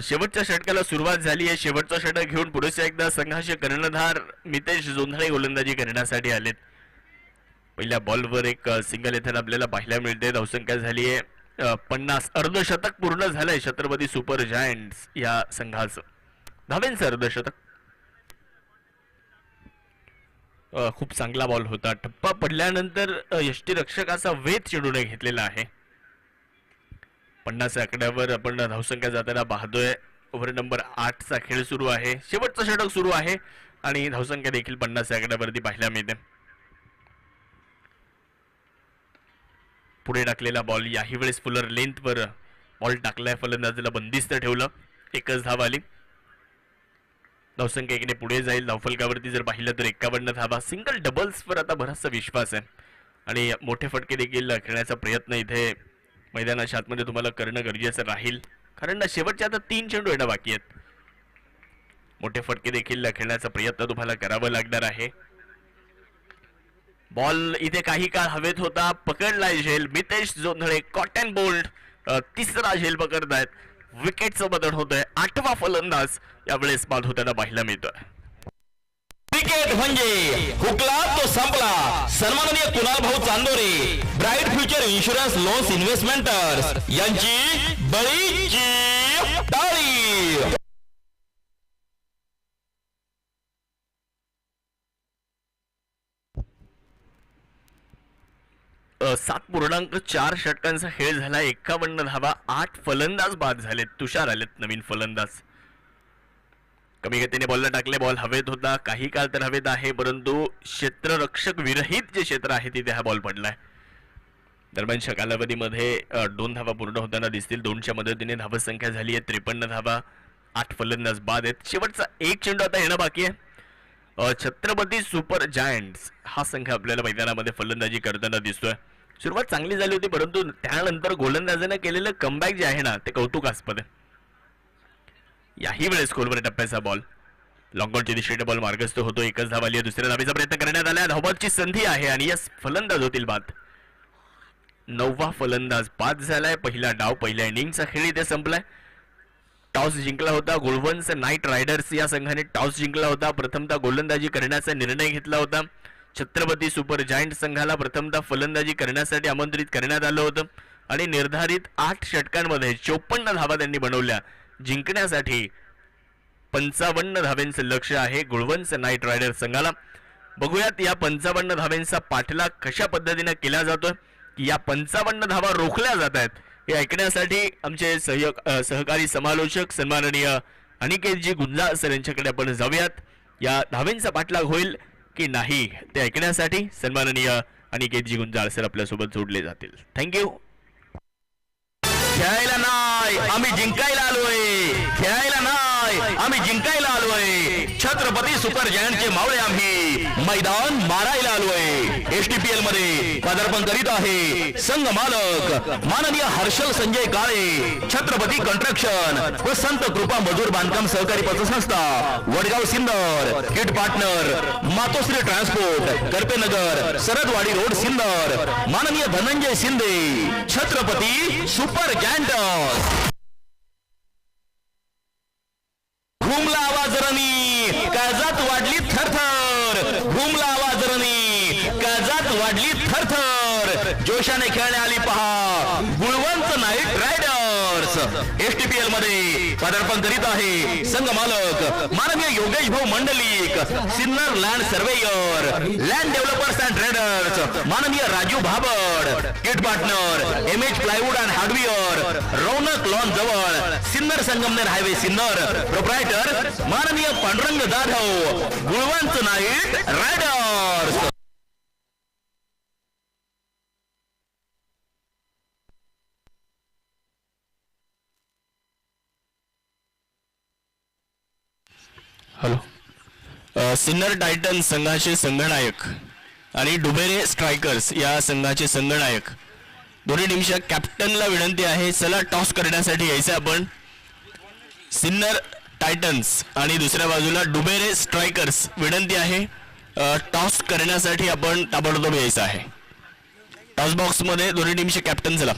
'शेवटच्या षटकाला सुरुवात झाली आहे. शेवटचा षटक घेऊन पुढे एकदा संघाचे कर्णधार मितेश जोंधळे गोलंदाजी करण्यासाठी आलेत. पहिल्या बॉलवर एक सिंगल येताना आपल्याला पाहायला मिळते. धावसंख्या झाली आहे 50. अर्धशतक पूर्ण झालंय छत्रपती सुपर जायंट्स या संघाचं. धावेंचं अर्धशतक. खूप चांगला बॉल होता. टप्पा पडल्यानंतर यष्टीरक्षकाचा वेध चेंडूने घेतलेला आहे. 50 आकड्यावर आपण धावसंख्या जाताना पाहतोय. ओव्हर नंबर 8 चा खेळ सुरू आहे. शेवटचं षटक सुरू आहे आणि धावसंख्या देखील 50 आकड्यावरती पाहायला मिळते. पुढे टाकलेला बॉल, याही वेळेस फुलर लेंथवर बॉल टाकलाय. फलंदाजाला बंदिस्त ठेवलं. एकच धाव आली. धावसंख्या एकीने पुढे जाईल. धावफलकावरती जर पाहिलं तर 51 धावा. सिंगल डबल्सवर आता बराचसा विश्वास आहे आणि मोठे फटके देखील खेळण्याचा प्रयत्न इथे मैदानाच्या आतमध्ये तुम्हाला करणं गरजेचं राहील, कारण शेवटचे आता 3 चेंडू येणं बाकी आहेत. मोठे फटके देखील खेळण्याचा प्रयत्न तुम्हाला करावा लागणार आहे. बॉल इथे काही काळ हवेत होता. पकडलाय झेल. मितेश जोंधळे कॉटन बोल्ट तिसरा झेल पकडतायत. विकेटचं बदल होतंय. 8वा फलंदाज यावेळेस बाद होताना पाहायला मिळतोय. क्रिकेट म्हणजे हुकला तो संपला. सन्माननीय कुणाल भाऊ Chandore, bright future insurance loans investments यांची बळीची टाळी. 7.4 षटकांचा खेळ झाला. 51 धावा. 8 फलंदाज बाद झालेत. तुषार आलेत नवीन फलंदाज. कमी गतीने बॉलला टाकले. बॉल हवेत होता. काही काळ तर हवेत आहे, परंतु क्षेत्ररक्षक विरहित जे क्षेत्र आहे तिथे हा बॉल पडलाय. दरम्यानच्या कालावधीमध्ये 2 धावा पूर्ण होताना दिसतील. 2च्या मदतीने धावसंख्या झाली आहे 53 धावा. 8 फलंदाज बाद आहेत. शेवटचा एक चेंडू आता येणं बाकी आहे. छत्रपती सुपर जायंट्स हा संघ आपल्याला मैदानामध्ये फलंदाजी करताना दिसतोय. सुरुवात चांगली झाली होती, परंतु त्यानंतर गोलंदाजाने केलेलं कमबॅक जे आहे ना ते कौतुकास्पद आहे. याही वेळेस खोलवर टप्प्याचा बॉल. लॉंगॉनच्या दिशेने बॉल मार्गस्थ होतो. एकच धाव आली आहे. दुसऱ्या धावेचा प्रयत्न करण्यात आला. धावबादची संधी आहे आणि यस फलंदाज होतील बाद. 9वा फलंदाज बाद झालाय. पहिला डाव, पहिल्या इनिंगचा खेळ इथे संपलाय. टॉस जिंकला होता. गुळवंश नाईट रायडर्स या संघाने टॉस जिंकला होता. प्रथमतः गोलंदाजी करण्याचा निर्णय घेतला होता. छत्रपती सुपर जायंट संघाला प्रथमतः फलंदाजी करण्यासाठी आमंत्रित करण्यात आलं होतं आणि निर्धारित 8 षटकांमध्ये 54 धावा त्यांनी बनवल्या. जिंकण्यासाठी 55 धावांचं लक्ष आहे गुळवंश नाईट रायडर्स संघाला. बघूयात या 55 धावांचा पाठलाग कशा पद्धतीने केला जातोय. या 55 धावा रोखल्या जात आहेत हे ऐकण्यासाठी आमचे सहकारी समालोचक सन्माननीय अनिकेतजी गुंजाळ सर यांच्याकडे आपण जाऊयात. या धावेंचा पाठलाग होईल की नाही ते ऐकण्यासाठी सन्माननीय अनिकेतजी गुंजाळ सर आपल्यासोबत जोडले जातील. थँक्यू. खेळायला नाही, आम्ही जिंकायला आलोय. खेळायला नाही, नाही, आम्ही जिंकायला आलोय. छत्रपती सुपर जायंटचे मावळे आम्ही मैदान मारायला आलोय. एसटीपीएल मध्ये पदार्पण करीत आहे संघ मालक माननीय हर्षल संजय काळे, छत्रपती कंस्ट्रक्शन व संत कृपा मजूर बांधकाम सहकारी पतसंस्था वडगाव सिन्नर. किट पार्टनर मातोश्री ट्रान्सपोर्ट करपेनगर सरदवाडी रोड सिन्नर. माननीय धनंजय शिंदे, छत्रपती सुपर जायंट. घुमला आवाज रणी, काळजात वाढली थरथर. घुमला आवाज रणी, काळजात वाढली थरथर. जोशाने खेळणे आली पहा गुळवंत नाईट रायडर्स. एसटीपीएल मध्ये पदार्पण करीत आहे संघ मालक माननीय योगेश भाऊ Mandlik, Sinnar land surveyor, land developers and traders माननीय Raju Bhabad. Kit partner MH plywood and hardware, Raunak lawn जवळ सिन्नर संगमनेर हायवे सिन्नर. प्रोप्रायटर माननीय Pandurang Jadhav, Gulvant knight riders. Hello. Sinnar titan संघाचे संघनायक आणि डुबेरे स्ट्रायकर्स या संघाचे संघनायक दोन्ही टीमच्या कॅप्टनला विनंती आहे, चला टॉस करण्यासाठी यायचं आपण. सिन्नर टायटन्स आणि दुसऱ्या बाजूला डुबेरे स्ट्रायकर्स, विनंती आहे टॉस करण्यासाठी आपण ताबडतोब यायचं आहे. टॉस बॉक्स मध्ये दोन्ही टीमचे कॅप्टन चला.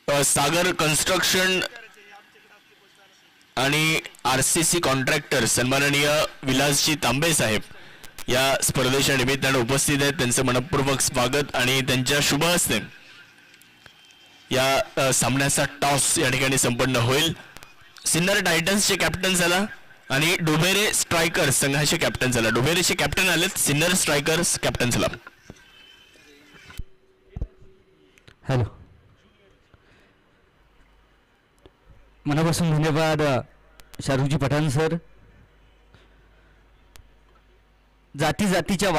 सागर कन्स्ट्रक्शन आणि RCC कॉन्ट्रॅक्टर सन्माननीय विलासजी तांबे साहेब या स्पर्धेच्या निमित्ताने उपस्थित आहेत. त्यांचं मनपूर्वक स्वागत आणि त्यांच्या शुभ हस्ते या सामन्याचा टॉस या ठिकाणी संपन्न होईल. सिन्नर टायटन्सचे कॅप्टन झाला आणि डुबेरे स्ट्रायकर्स संघाचे कॅप्टन झाला. डुबेरेचे कॅप्टन आलेत, सिन्नर स्ट्रायकर्स कॅप्टन झाला. हॅलो, मनापासून धन्यवाद शाहरुखजी पठाण सर. जाती जातीच्या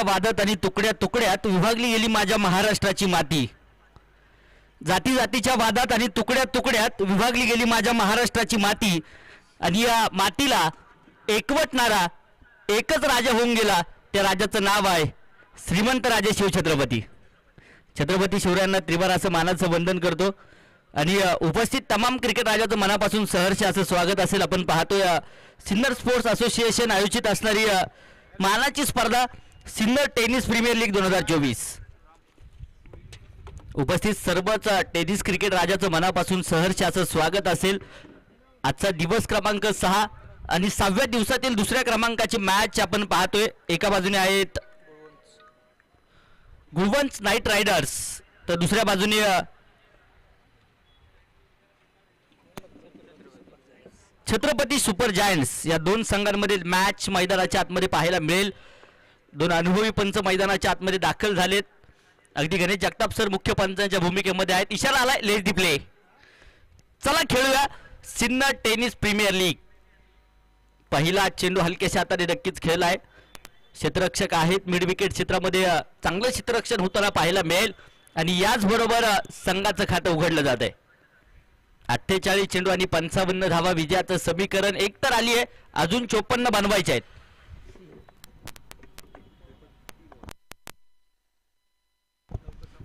वादात आणि तुकड्या तुकड्यात विभागली गेली माझ्या महाराष्ट्राची माती. जाती जातीच्या वादात आणि तुकड्या तुकड्यात विभागली गेली माझ्या महाराष्ट्राची माती. आणि या मातीला एकवटणारा एकच राजा होऊन गेला. त्या राजाचं नाव आहे श्रीमंत राजे शिवछत्रपती. छत्रपती शिवरायांना त्रिवार असं मानाचं वंदन करतो आणि उपस्थित तमाम क्रिकेट राजाचं मनापासून सहर्ष असं स्वागत असेल. आपण पाहतोय सिन्नर स्पोर्ट्स असोसिएशन आयोजित असणारी मानाची स्पर्धा सिन्नर टेनिस प्रीमियर लीग 2024. उपस्थित सर्वच टेनिस क्रिकेट राजाचं मनापासून सहर्ष असं स्वागत असेल. आजचा दिवस क्रमांक 6 आणि 6व्या दिवसातील दुसऱ्या क्रमांकाची मॅच आपण पाहतोय. एका बाजूने आहेत गुळवंत नाईट रायडर्स तर दुसऱ्या बाजूने छत्रपती सुपर जायंट्स. या दोन संघांमध्ये मॅच मैदानाच्या आतमध्ये पाहायला मिळेल. दोन अनुभवी पंच मैदानाच्या आतमध्ये दाखल झालेत. अगदी गणेश जगताप सर मुख्य पंचांच्या भूमिकेमध्ये आहेत. इशारा आलाय लेट्स दी प्ले. चला खेळूया सिन्नर टेनिस प्रीमियर लीग. पहिला चेंडू हलक्याच्या हाताने नक्कीच खेळला आहे. क्षेत्ररक्षक आहेत, मिड विकेट क्षेत्रामध्ये चांगलं क्षेत्ररक्षण होताना पाहायला मिळेल आणि याचबरोबर संघाचं खातं उघडलं जात आहे. 48 चेंडू आणि 55 धावा विजयाचं समीकरण एक तर आली आहे, अजून 54 बनवायचे आहेत.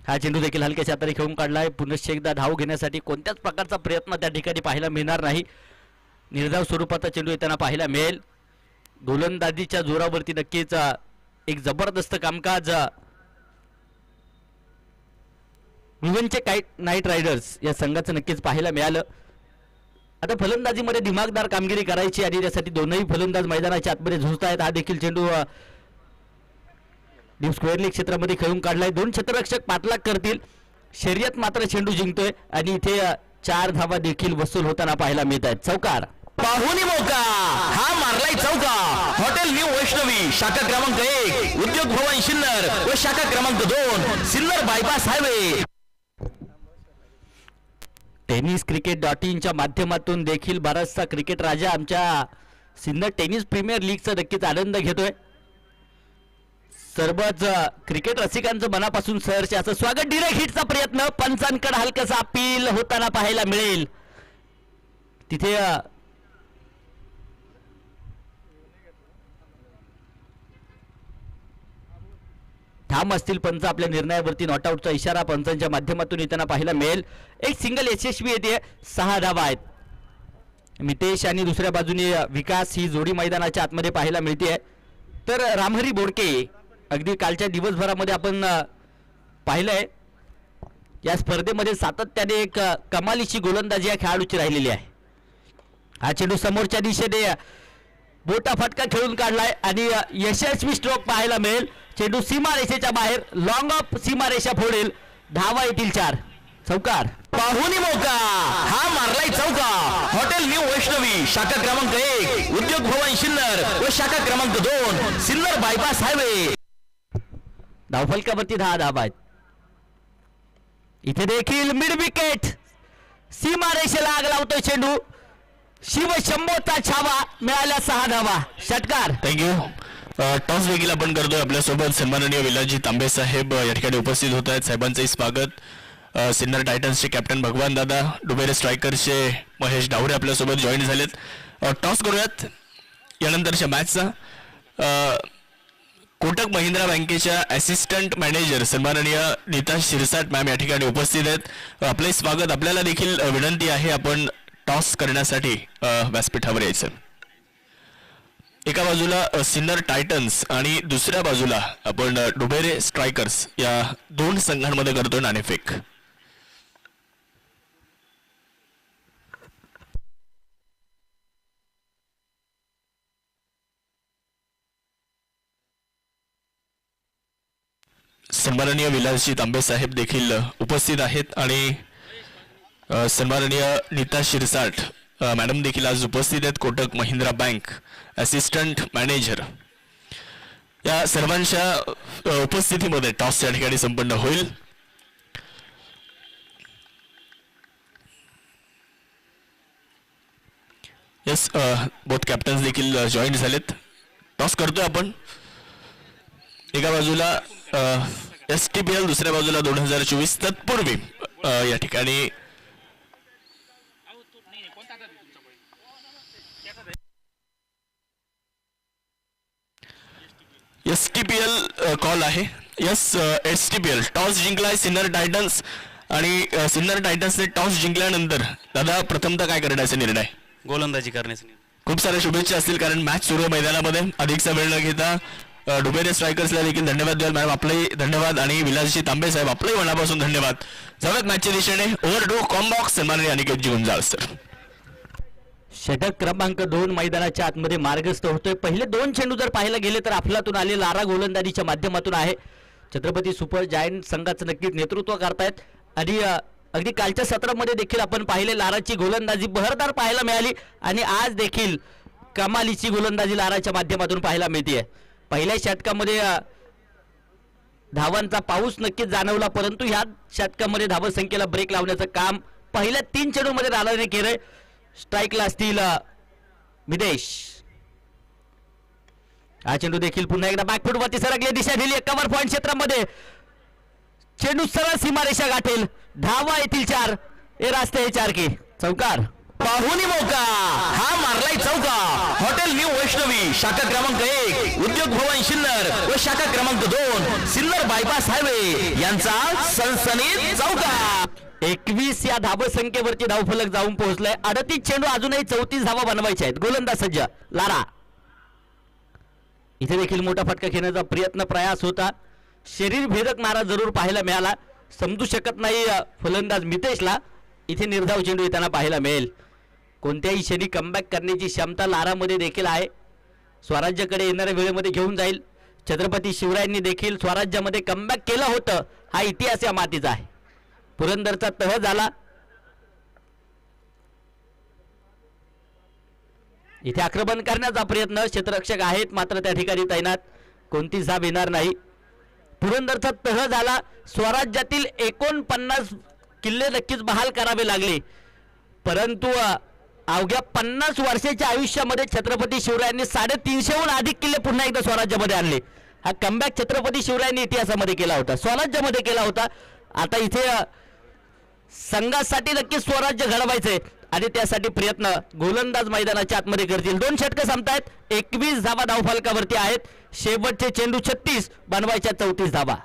हा चेंडू देखील हलक्याच्या हाताने खेळून काढलाय. पुनश्च एकदा धाव घेण्यासाठी कोणत्याच प्रकारचा प्रयत्न त्या ठिकाणी पाहायला मिळणार नाही. निर्धाव स्वरूपाचा चेंडू येताना पाहायला मिळेल. गोलंदाजीच्या जोरावरती नक्कीच एक जबरदस्त कामकाज गुळवंतचे नाईट रायडर्स या संघाचं नक्कीच पाहायला मिळालं. आता फलंदाजीमध्ये दिमागदार कामगिरी करायची आणि त्यासाठी दोनही फलंदाज मैदानाच्या आतमध्ये झुंजत आहेत. हा देखील चेंडू डीप स्क्वेअर लीग क्षेत्रामध्ये खेळून काढलाय. दोन क्षेत्ररक्षक पाठलाग करतील. शर्यत मात्र चेंडू जिंकतोय आणि इथे 4 धावा देखील वसूल होताना पाहायला मिळत आहेत. चौकार पाहुणी मौका हा मारलाय चौका. हॉटेल न्यू वैष्णवी शाखा क्रमांक 1 उद्योग भवन सिन्नर व शाखा क्रमांक 2 Sinnar bypass highway. Tennis cricket.in च्या माध्यमातून देखील बराचसा क्रिकेट राजा आमच्या सिन्नर टेनिस प्रीमियर लीगचा नक्कीच आनंद घेतोय. सर्वच क्रिकेट रसिकांचं मनापासून सहर्ष असं स्वागत. डिरेक्ट हिटचा प्रयत्न पंचांकडे हलकसा अपील होताना पाहायला मिळेल. तिथे ठाम असतील पंच आपल्या निर्णयावरती. नॉटआउटचा इशारा पंचांच्या माध्यमातून येताना पाहायला मिळेल. एक सिंगल यशस्वी येते. 6 धावा आहेत. मितेश आणि दुसऱ्या बाजूने विकास ही जोडी मैदानाच्या आतमध्ये पाहायला मिळते. तर रामहरी बोडके अगदी कालच्या दिवसभरामध्ये आपण पाहिलंय या स्पर्धेमध्ये सातत्याने एक कमालीची गोलंदाजी या खेळाडूची राहिलेली आहे. हा चेंडू समोरच्या दिशेने बोटा फटका खेळून काढलाय आणि यशस्वी स्ट्रोक पाहायला मिळेल. चेंडू सीमारेषेच्या बाहेर लॉंग ऑफ सीमारेषा फोडेल. धावा येतील 4. चौकार. पाहुणी मौका हा मारलाय चौका. हॉटेल न्यू वैष्णवी शाखा क्रमांक 1 उद्योग भवन सिन्नर व शाखा क्रमांक 2 सिन्नर बायपास हायवे. धावफलकावरती 10 धावा आहेत. इथे देखील मिड विकेट सीमारेषेला आग लावतोय चेंडू. शिव शंभोचा छावा मिळाल्या 6 धावा. षटकार. थँक्यू. टॉस देखील आपण करतोय. आपल्यासोबत सन्माननीय विलासजी तांबे साहेब या ठिकाणी उपस्थित होत आहेत. साहेबांचंही स्वागत. सिन्नर टायटन्सचे कॅप्टन भगवान दादा, डुबेरे स्ट्रायकर्सचे महेश डावरे आपल्यासोबत जॉईन झालेत. टॉस करूयात यानंतरच्या मॅचचा. कोटक महिंद्रा बँकेच्या असिस्टंट मॅनेजर सन्माननीय नीता शिरसाट मॅम या ठिकाणी उपस्थित आहेत. आपले स्वागत. आपल्याला देखील विनंती आहे आपण टॉस करण्यासाठी व्यासपीठावर यायचं. एका बाजूला सिन्नर टायटन्स आणि दुसऱ्या बाजूला आपण डुबेरे स्ट्रायकर्स या 2 संघांमध्ये करतोय नाणेफेक. सन्माननीय विलासजी तांबे साहेब देखील उपस्थित आहेत आणि सन्माननीय नीता शिरसाट मॅडम देखील आज उपस्थित आहेत. Kotak Mahindra bank assistant manager या सर्वांच्या उपस्थितीमध्ये टॉस या ठिकाणी संपन्न होईल. यस, बोथ कॅप्टन्स देखील जॉईन झालेत. टॉस करतोय आपण. एका बाजूला STPL, दुसऱ्या बाजूला 2024. तत्पूर्वी या ठिकाणी STPL कॉल आहे. यस, STPL टॉस जिंकलाय सिन्नर टायटन्स आणि सिन्नर टायटन्सने टॉस जिंकल्यानंतर दादा प्रथमतः काय करण्याचा निर्णय? गोलंदाजी करण्याचा निर्णय. खूप साऱ्या शुभेच्छा असतील कारण मॅच सुरू आहे मैदानामध्ये. अधिकचा वेळ न घेता डुबेरे स्ट्रायकर्सला देखील धन्यवाद द्याल मॅडम. आपले धन्यवाद आणि विलासजी तांबे साहेब आपले मनापासून धन्यवाद. जाऊयात मॅचच्या दिशेने. ओव्हर टू कॉम्बॉक्स सन्माननीय अनिकेतजी गुंजाळ सर. षटक क्रमांक 2 मैदानाच्या आतमध्ये मार्गस्थ होतोय. पहिले 2 चेंडू जर पाहायला गेले तर अफलातून आले लारा गोलंदाजीच्या माध्यमातून आहे. छत्रपती सुपर जायंट संघाचं नक्कीच नेतृत्व करतायत आणि अगदी कालच्या सत्रामध्ये देखील आपण पाहिले लाराची गोलंदाजी बहरदार पाहायला मिळाली आणि आज देखील कमालीची गोलंदाजी लाराच्या माध्यमातून पाहायला मिळते. पहिल्या षटकामध्ये धावांचा पाऊस नक्कीच जाणवला परंतु ह्या षटकामध्ये धावसंख्येला ब्रेक लावण्याचं काम पहिल्या 3 चेंडूमध्ये लाराने केलंय. स्ट्राईकला असतील विदेश. हा चेंडू देखील पुन्हा एकदा बॅकफुटवरती सरकली दिशा दिली. कव्हर पॉइंट क्षेत्रामध्ये चेंडू सरळ सीमारेषा गाठेल. धावा येतील 4. हे रास्ते हे 4 की. चौकार. पाहुणी मौका हा मारलाय चौका. हॉटेल न्यू वैष्णवी शाखा क्रमांक 1 उद्योग भवन सिन्नर व शाखा क्रमांक 2 सिन्नर बायपास हायवे यांचा सनसनीत चौका. 21 या धावसंख्येवरती धावफलक जाऊन पोहोचलाय. 38 चेंडू अजूनही 34 धावा बनवायच्या आहेत. गोलंदाज सज्ज लारा. इथे देखील मोठा फटका घेण्याचा प्रयास होता. शरीर भेदक नारा जरूर पाहायला मिळाला. समजू शकत नाही फलंदाज मितेशला. इथे निर्धाव चेंडू येताना पाहायला मिळेल. कोणत्याही क्षणी कमबॅक करण्याची क्षमता लारामध्ये देखील आहे. स्वराज्याकडे येणाऱ्या वेळेमध्ये घेऊन जाईल. छत्रपती शिवरायांनी देखील स्वराज्यामध्ये कमबॅक केलं होतं. हा इतिहास या मातीचा आहे. पुरंदरचा तह झाला. इथे आक्रमण करण्याचा प्रयत्न. क्षेत्ररक्षक आहेत मात्र त्या ठिकाणी तैनात. कोणती साब येणार नाही. पुरंदरचा तह झाला. स्वराज्यातील 49 किल्ले नक्कीच बहाल करावे लागले परंतु अवघ्या 50 वर्षाच्या आयुष्यामध्ये छत्रपती शिवरायांनी 350हून अधिक किल्ले पुन्हा एकदा स्वराज्यामध्ये आणले. हा कमबॅक छत्रपती शिवरायांनी इतिहासामध्ये केला होता, स्वराज्यामध्ये केला होता. आता इथे संघासाठी नक्की स्वराज्य घडवायचंय आणि त्यासाठी प्रयत्न गोलंदाज मैदानाच्या आतमध्ये करतील. 2 षटकं संपतायत, 21 धावा धावफलकावरती आहेत. शेवटचे चेंडू 36, बनवायच्या 34 धावा.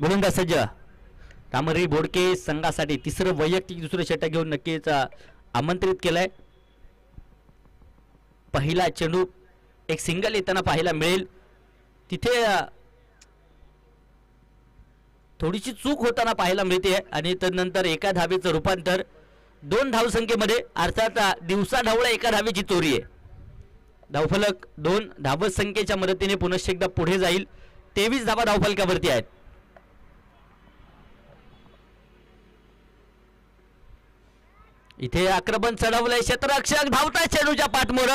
गोलंदाज सज्ज. रामहरी बोडके संघासाठी तिसरं वैयक्तिक दुसरं षटक घेऊन नक्कीच आमंत्रित केलंय. पहिला चेंडू एक सिंगल येताना पाहायला मिळेल. तिथे थोडीशी चूक होताना पाहायला मिळते आणि त्यानंतर एका धावेचं रूपांतर 2 धावसंख्येमध्ये, अर्थात दिवसा ढवळा एका धावेची चोरी आहे. धावफलक 2 धावसंख्येच्या मदतीने पुनश्च एकदा पुढे जाईल. 23 धावा धावफलकावरती आहेत. इथे आक्रमण चढवलंय क्षेत्ररक्षक, धावता चेंडूच्या पाठमोर.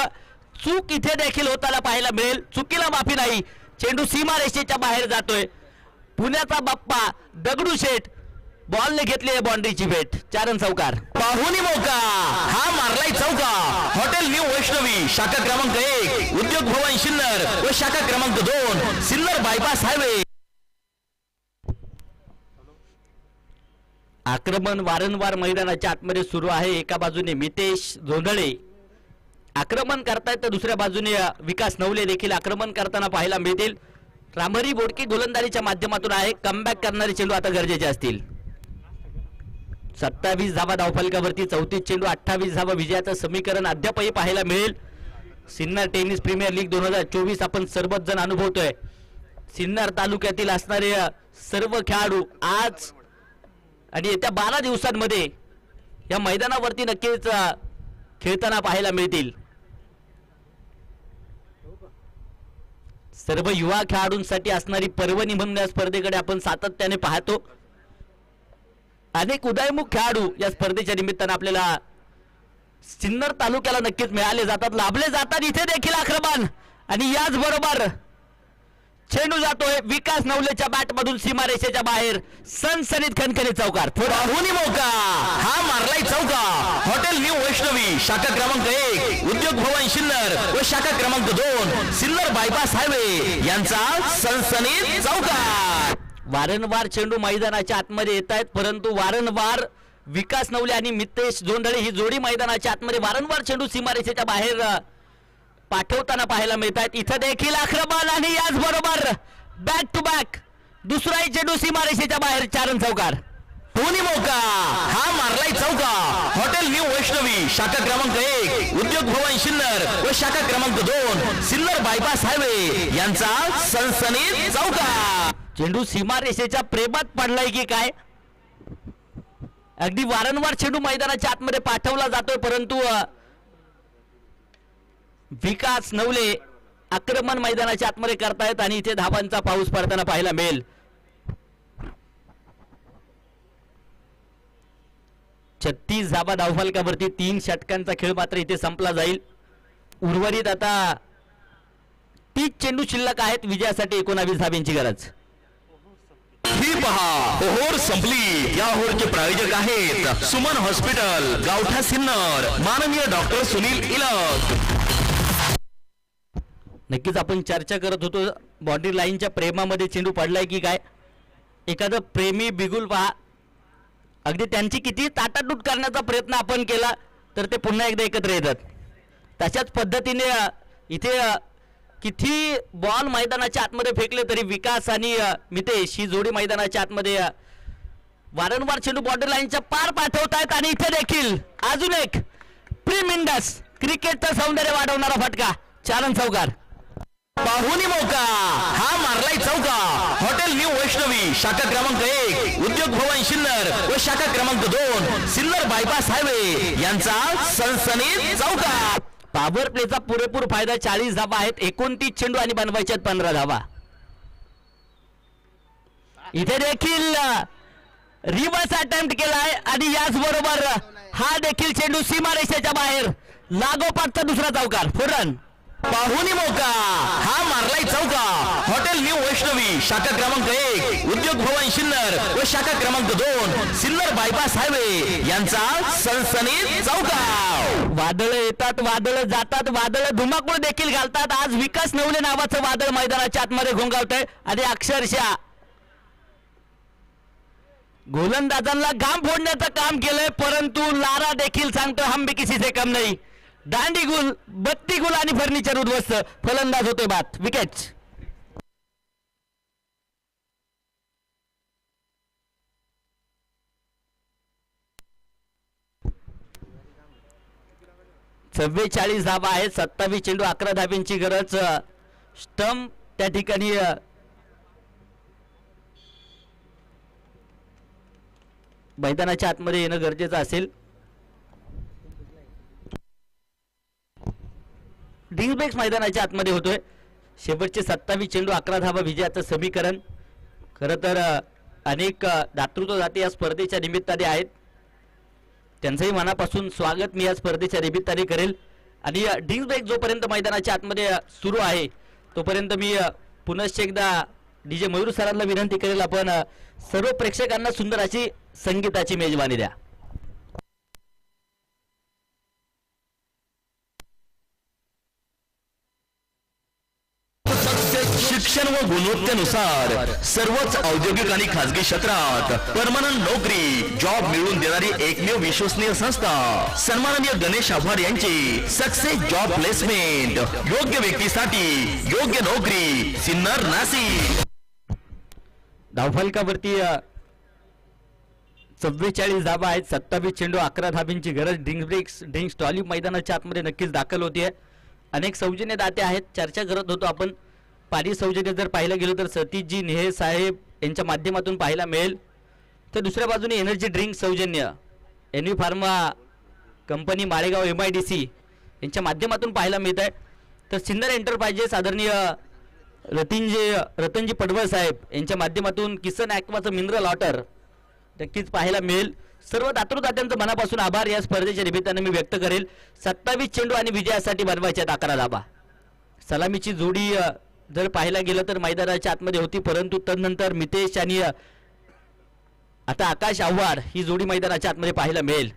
चूक इथे देखील होताना पाहायला मिळेल. चुकीला माफी नाही. चेंडू सीमारेषेच्या बाहेर जातोय. पुण्याचा बाप्पा दगडूशेठ बॉलने घेतली बाउंड्रीची भेट. 4 रन चौकार. पाहुणी मौका हा मारलाय चौका. हॉटेल न्यू वैष्णवी शाखा क्रमांक 1 उद्योग भवन सिन्नर व शाखा क्रमांक 2 सिन्नर बायपास हायवे. आक्रमण वारंवार मैदानाच्या आतमध्ये सुरू आहे. एका बाजूने मितेश जोंधळे आक्रमण करतायत तर दुसऱ्या बाजूने विकास नवले देखील आक्रमण करताना पाहायला मिळतील. रामहरी बोडके गोलंदाजीच्या माध्यमातून आहे. कमबॅक करणारे चेंडू आता गरजेचे असतील. 27 धावा धावफलकावरती 34 चेंडू 28 धावा विजयाचं समीकरण अद्यापही पाहायला मिळेल. सिन्नर टेनिस प्रीमियर लीग 2024 आपण सर्वच जण अनुभवतोय. सिन्नर तालुक्यातील असणारे सर्व खेळाडू आज आणि येत्या 12 दिवसांमध्ये या मैदानावरती नक्कीच खेळताना पाहायला मिळतील. सर्व युवा खेळाडूंसाठी असणारी पर्वणी म्हणून या स्पर्धेकडे आपण सातत्याने पाहतो. अनेक उदयमुख खेळाडू या स्पर्धेच्या निमित्तानं आपल्याला सिन्नर तालुक्याला नक्कीच मिळाले जातात, लाभले जातात. इथे देखील आक्रमण आणि याच बरोबर चेंडू जातोय विकास नवलेच्या बॅट मधून सीमारेषेच्या बाहेर. सनसनीत खणखणी चौकार. पाहुणी मौका हा मारलाय चौका. हॉटेल न्यू वैष्णवी शाखा क्रमांक 1 उद्योग भवन सिन्नर व शाखा क्रमांक 2 सिन्नर बायपास हायवे यांचा सनसनीत चौकार. वारंवार चेंडू मैदानाच्या आतमध्ये येत आहेत, परंतु वारंवार विकास नवले आणि मितेश जोंधळे ही जोडी मैदानाच्या आतमध्ये वारंवार चेंडू सीमारेषेच्या बाहेर पाठवताना पाहायला मिळत आहेत. इथं देखील आक्रमण आणि याच बरोबर बॅक टू बॅक दुसराही चेंडू सीमारेषेच्या बाहेर. 4 रन चौकार. पाहुणी मौका हा मारलाय चौका. हॉटेल न्यू वैष्णवी शाखा क्रमांक 1 उद्योग भवन सिन्नर व शाखा क्रमांक 2 सिन्नर बायपास हायवे यांचा सनसनीत चौकार. चेंडू सीमारेषेच्या प्रेमात पडलाय की काय? अगदी वारंवार चेंडू मैदानाच्या आतमध्ये पाठवला जातोय, परंतु विकास नवले आक्रमण मैदानाच्या आतमध्ये करतायत आणि इथे धावांचा पाऊस पडताना पाहायला मिळेल. 36 धावा धावफलकावरती 3 षटकांचा खेळ मात्र इथे संपला जाईल. उर्वरित आता 30 चेंडू शिल्लक आहेत. विजयासाठी 19 धाब्यांची गरज. ही पहा ओहोर संपली. या ओहोरचे प्रायोजक आहेत सुमन हॉस्पिटल गावठा सिन्नर, माननीय डॉक्टर सुनील इलक. नक्कीच आपण चर्चा करत होतो बाउंड्री लाईनच्या प्रेमामध्ये चेंडू पडलाय की काय. एखादं प्रेमी बिगुल पहा, अगदी त्यांची किती ताटातूट करण्याचा प्रयत्न आपण केला तर ते पुन्हा एकदा एकत्र येतात. तशाच पद्धतीने इथे किती बॉल मैदानाच्या आतमध्ये फेकले तरी विकास आणि मितेश ही जोडी मैदानाच्या आतमध्ये वारंवार चेंडू बाउंड्री लाईनच्या पार पाठवतायत आणि इथे देखील अजून एक प्रीम इंडस क्रिकेटचं सौंदर्य वाढवणारा फटका. 4 रन चौकार. पाहुणी मौका हा मारलाय चौका. हॉटेल न्यू वैष्णवी शाखा क्रमांक 1 उद्योग भवन सिन्नर व शाखा क्रमांक 2 सिन्नर बायपास हायवे यांचा सनसनीत चौकार. पॉवर प्लेचा पुरेपूर फायदा. 40 धावा आहेत, 29 चेंडू आणि बनवायच्यात 15 धावा. इथे देखील रिव्हर्स अटेम्प्ट केलाय आणि याच बरोबर हा देखील चेंडू सीमारेषेच्या बाहेर. लागोपाठचा दुसरा चौकार. 4 रन. पाहुणी मौका हा मारलाय चौका. हॉटेल न्यू वैष्णवी शाखा क्रमांक 1 उद्योग भवन सिन्नर व शाखा क्रमांक 2 सिन्नर बायपास हायवे यांचा सनसनीत चौका. वादळ येतात, वादळ जातात, वादळ धुमाकूळ देखील घालतात. आज विकास नवले नावाचं वादळ मैदानाच्या आतमध्ये घोंगावतंय आणि अक्षरशः गोलंदाजांना घाम फोडण्याचं काम केलंय, परंतु लारा देखील सांगतो हम भी किसी से कम नहीं. दांडी गुल, बत्ती गुल आणि फर्निचर उद्ध्वस्त. फलंदाज होते बाद. विकेट. चव्वेचाळीस धावा आहेत. 27 चेंडू 11 धाब्यांची गरज. स्टंप त्या ठिकाणी मैदानाच्या आतमध्ये येणं गरजेचं असेल. ड्रिंक्स मैदानाच्या आतमध्ये होतोय. शेवटचे 27 चेंडू 11 धावा विजयाचं समीकरण. खरं तर अनेक दातृत्व जाती या स्पर्धेच्या निमित्ताने आहेत. त्यांचंही मनापासून स्वागत मी या स्पर्धेच्या निमित्ताने करेल. आणि ड्रिंक्स ब्रेक जोपर्यंत मैदानाच्या आतमध्ये सुरू आहे तोपर्यंत मी पुनश्च एकदा DJ मयूर सरांना विनंती करेल, आपण सर्व प्रेक्षकांना सुंदर अशी संगीताची मेजवानी द्या. शिक्षण व गुणवत्तेनुसार सर्वच औद्योगिक आणि खाजगी क्षेत्रात परमनंट नोकरी जॉब मिळवून देणारी एकमेव विश्वसनीय संस्था सन्माननीय गणेश आव्हाड यांची सक्सेस जॉब प्लेसमेंट. योग्य व्यक्तीसाठी योग्य नोकरी. सिन्नर नाशिक. धावफलकावरती 44 धाबा आहेत. 27 चेंडू 11 धाब्यांची गरज. ड्रिंक्स ट्रॉली मैदानाच्या आतमध्ये नक्कीच दाखल होतीये. अनेक सौजन्य दाते आहेत. चर्चा करत होतो आपण. पाणी सौजन्य जर पाहिलं गेलं तर सतीशजी नेहे साहेब यांच्या माध्यमातून पाहायला मिळेल. तर दुसऱ्या बाजूने एनर्जी ड्रिंक सौजन्य envy pharma company Malegaon MIDC यांच्या माध्यमातून पाहायला मिळत आहे. तर सिन्नर एंटरप्राइजेस आदरणीय रतनजी पडवळ साहेब यांच्या माध्यमातून किसन ॲक्वाचं मिनरल वॉटर नक्कीच पाहायला मिळेल. सर्व दातृदात्यांचं मनापासून आभार या स्पर्धेच्या निमित्ताने मी व्यक्त करेल. 27 चेंडू आणि विजयासाठी बनवायचे 11 धाबा. सलामीची जोडी जर पाहायला गेलं तर मैदानाच्या आतमध्ये होती, परंतु तदनंतर मितेश आणि आता आकाश आव्हाड ही जोडी मैदानाच्या आतमध्ये पाहायला मिळेल.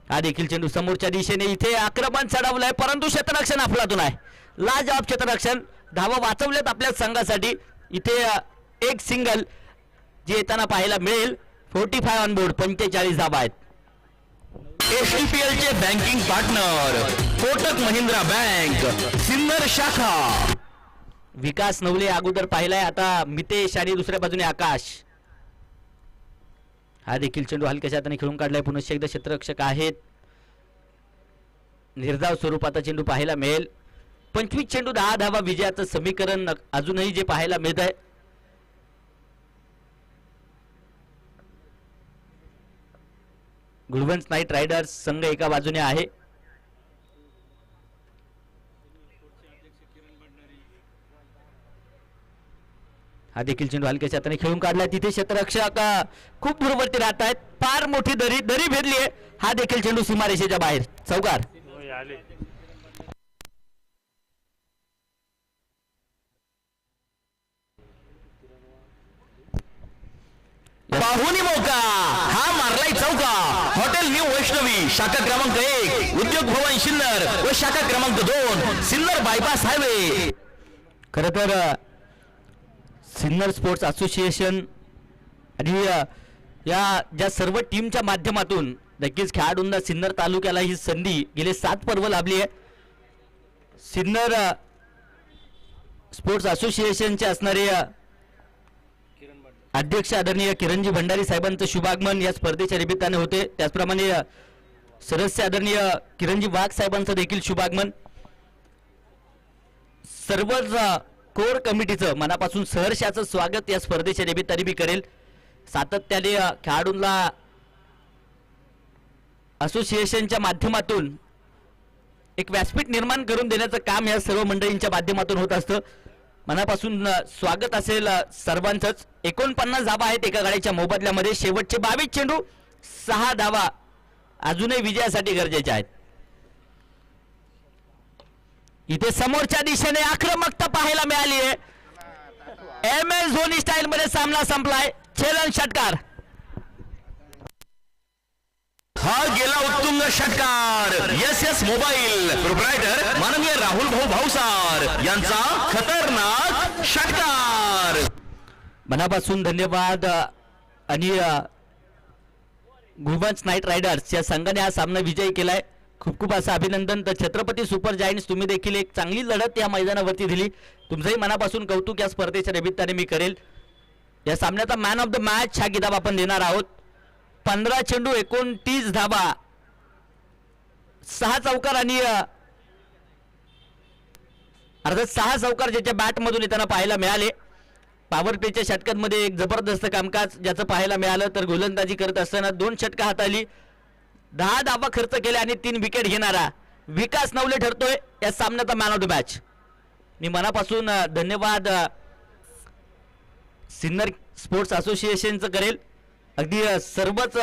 हा देखील चेंडू समोरच्या दिशेने इथे आक्रमण चढवलंय, परंतु क्षेत्ररक्षण अफलातून आहे. लाजवाब क्षेत्ररक्षण. धावा वाचवल्यात आपल्या संघासाठी. इथे एक सिंगल जे येताना पाहायला मिळेल. 45 ऑन बोर्ड. 45 धाबा आहेत. STPL चे banking partner Kotak Mahindra bank Sinnar शाखा. विकास नवले अगोदर पाहिलाय, आता मितेश आणि दुसऱ्या बाजूने आकाश. हा देखील चेंडू हलक्याच्या हाताने खेळून काढलाय. पुनश्च एकदा क्षेत्ररक्षक आहेत. निर्धाव स्वरूपाचा चेंडू पाहायला मिळेल. 25 चेंडू 10 धावा विजयाचं समीकरण अजूनही जे पाहायला मिळत आहे. गुलवंत नाईट रायडर्स संघ एका बाजूने आहे. हा देखील चेंडू हलक्याच्या हाताने खेळून काढलाय. तिथे क्षेत्ररक्षक खूप दूरवरती राहत आहेत. फार मोठी दरी भेदली आहे. हा देखील चेंडू सीमारेषेच्या बाहेर. चौकार. पाहुणी मौका हा मारलाय चौका. हॉटेल न्यू वैष्णवी शाखा क्रमांक 1 उद्योग भवन सिन्नर व शाखा क्रमांक 2 सिन्नर बायपास हायवे. खर तर सिन्नर स्पोर्ट्स असोसिएशन आणि या ज्या सर्व टीमच्या माध्यमातून नक्कीच खेळाडूंना सिन्नर तालुक्याला ही संधी गेले 7 पर्व लाभली आहे. सिन्नर स्पोर्ट्स असोसिएशनचे असणारे अध्यक्ष आदरणीय किरणजी भंडारी साहेबांचं शुभागमन या स्पर्धेच्या निमित्ताने होते. त्याचप्रमाणे सदस्य आदरणीय किरणजी वाघ साहेबांचं देखील शुभागमन. सर्वच कोर कमिटीचं मनापासून सहर्षाचं स्वागत या स्पर्धेच्या निमित्ताने मी करेल. सातत्याने खेळाडूंना असोसिएशनच्या माध्यमातून एक व्यासपीठ निर्माण करून देण्याचं काम या सर्व मंडळींच्या माध्यमातून होत असतं. मनापासून स्वागत असेल सर्वांचंच. 49 धावा आहेत एका गाडीच्या मोबदल्यामध्ये. शेवटचे 22 चेंडू 6 धावा अजूनही विजयासाठी गरजेच्या आहेत. इथे समोरच्या दिशेने आक्रमकता पाहायला मिळाली आहे. MS धोनी स्टाईल मध्ये सामना संपलाय. चेलन षटकार. हा गेला उत्तुंग षटकार. SS मोबाईल प्रोप्रायटर माननीय राहुल भाऊ भाऊसार यांचा खतरनाक षटकार. मनापासून धन्यवाद. आणि वुमन्स नाईट रायडर्स या संघाने हा सामना विजयी केलाय. खूप खूप असं अभिनंदन. तर छत्रपती सुपर जायंट्स तुम्ही देखील एक चांगली लढत या मैदानावरती दिली. तुमचंही मनापासून कौतुक या स्पर्धेच्या निमित्ताने मी करेल. या सामन्याचा मॅन ऑफ द मॅच हा किताब आपण देणार आहोत. 15 चेंडू 29 धावा 6 चौकार आणि अर्थात 6 चौकार ज्याच्या बॅटमधून येताना पाहायला मिळाले. पॉवर प्लेच्या षटकांमध्ये एक जबरदस्त कामकाज ज्याचं पाहायला मिळालं. तर गोलंदाजी करत असताना 2 षटकं हाताळली, 10 धावा खर्च केल्या आणि 3 विकेट घेणारा विकास नवले ठरतोय या सामन्याचा मॅन ऑफ द मॅच. मी मनापासून धन्यवाद सिन्नर स्पोर्ट्स असोसिएशनचं करेल. अगदी सर्वच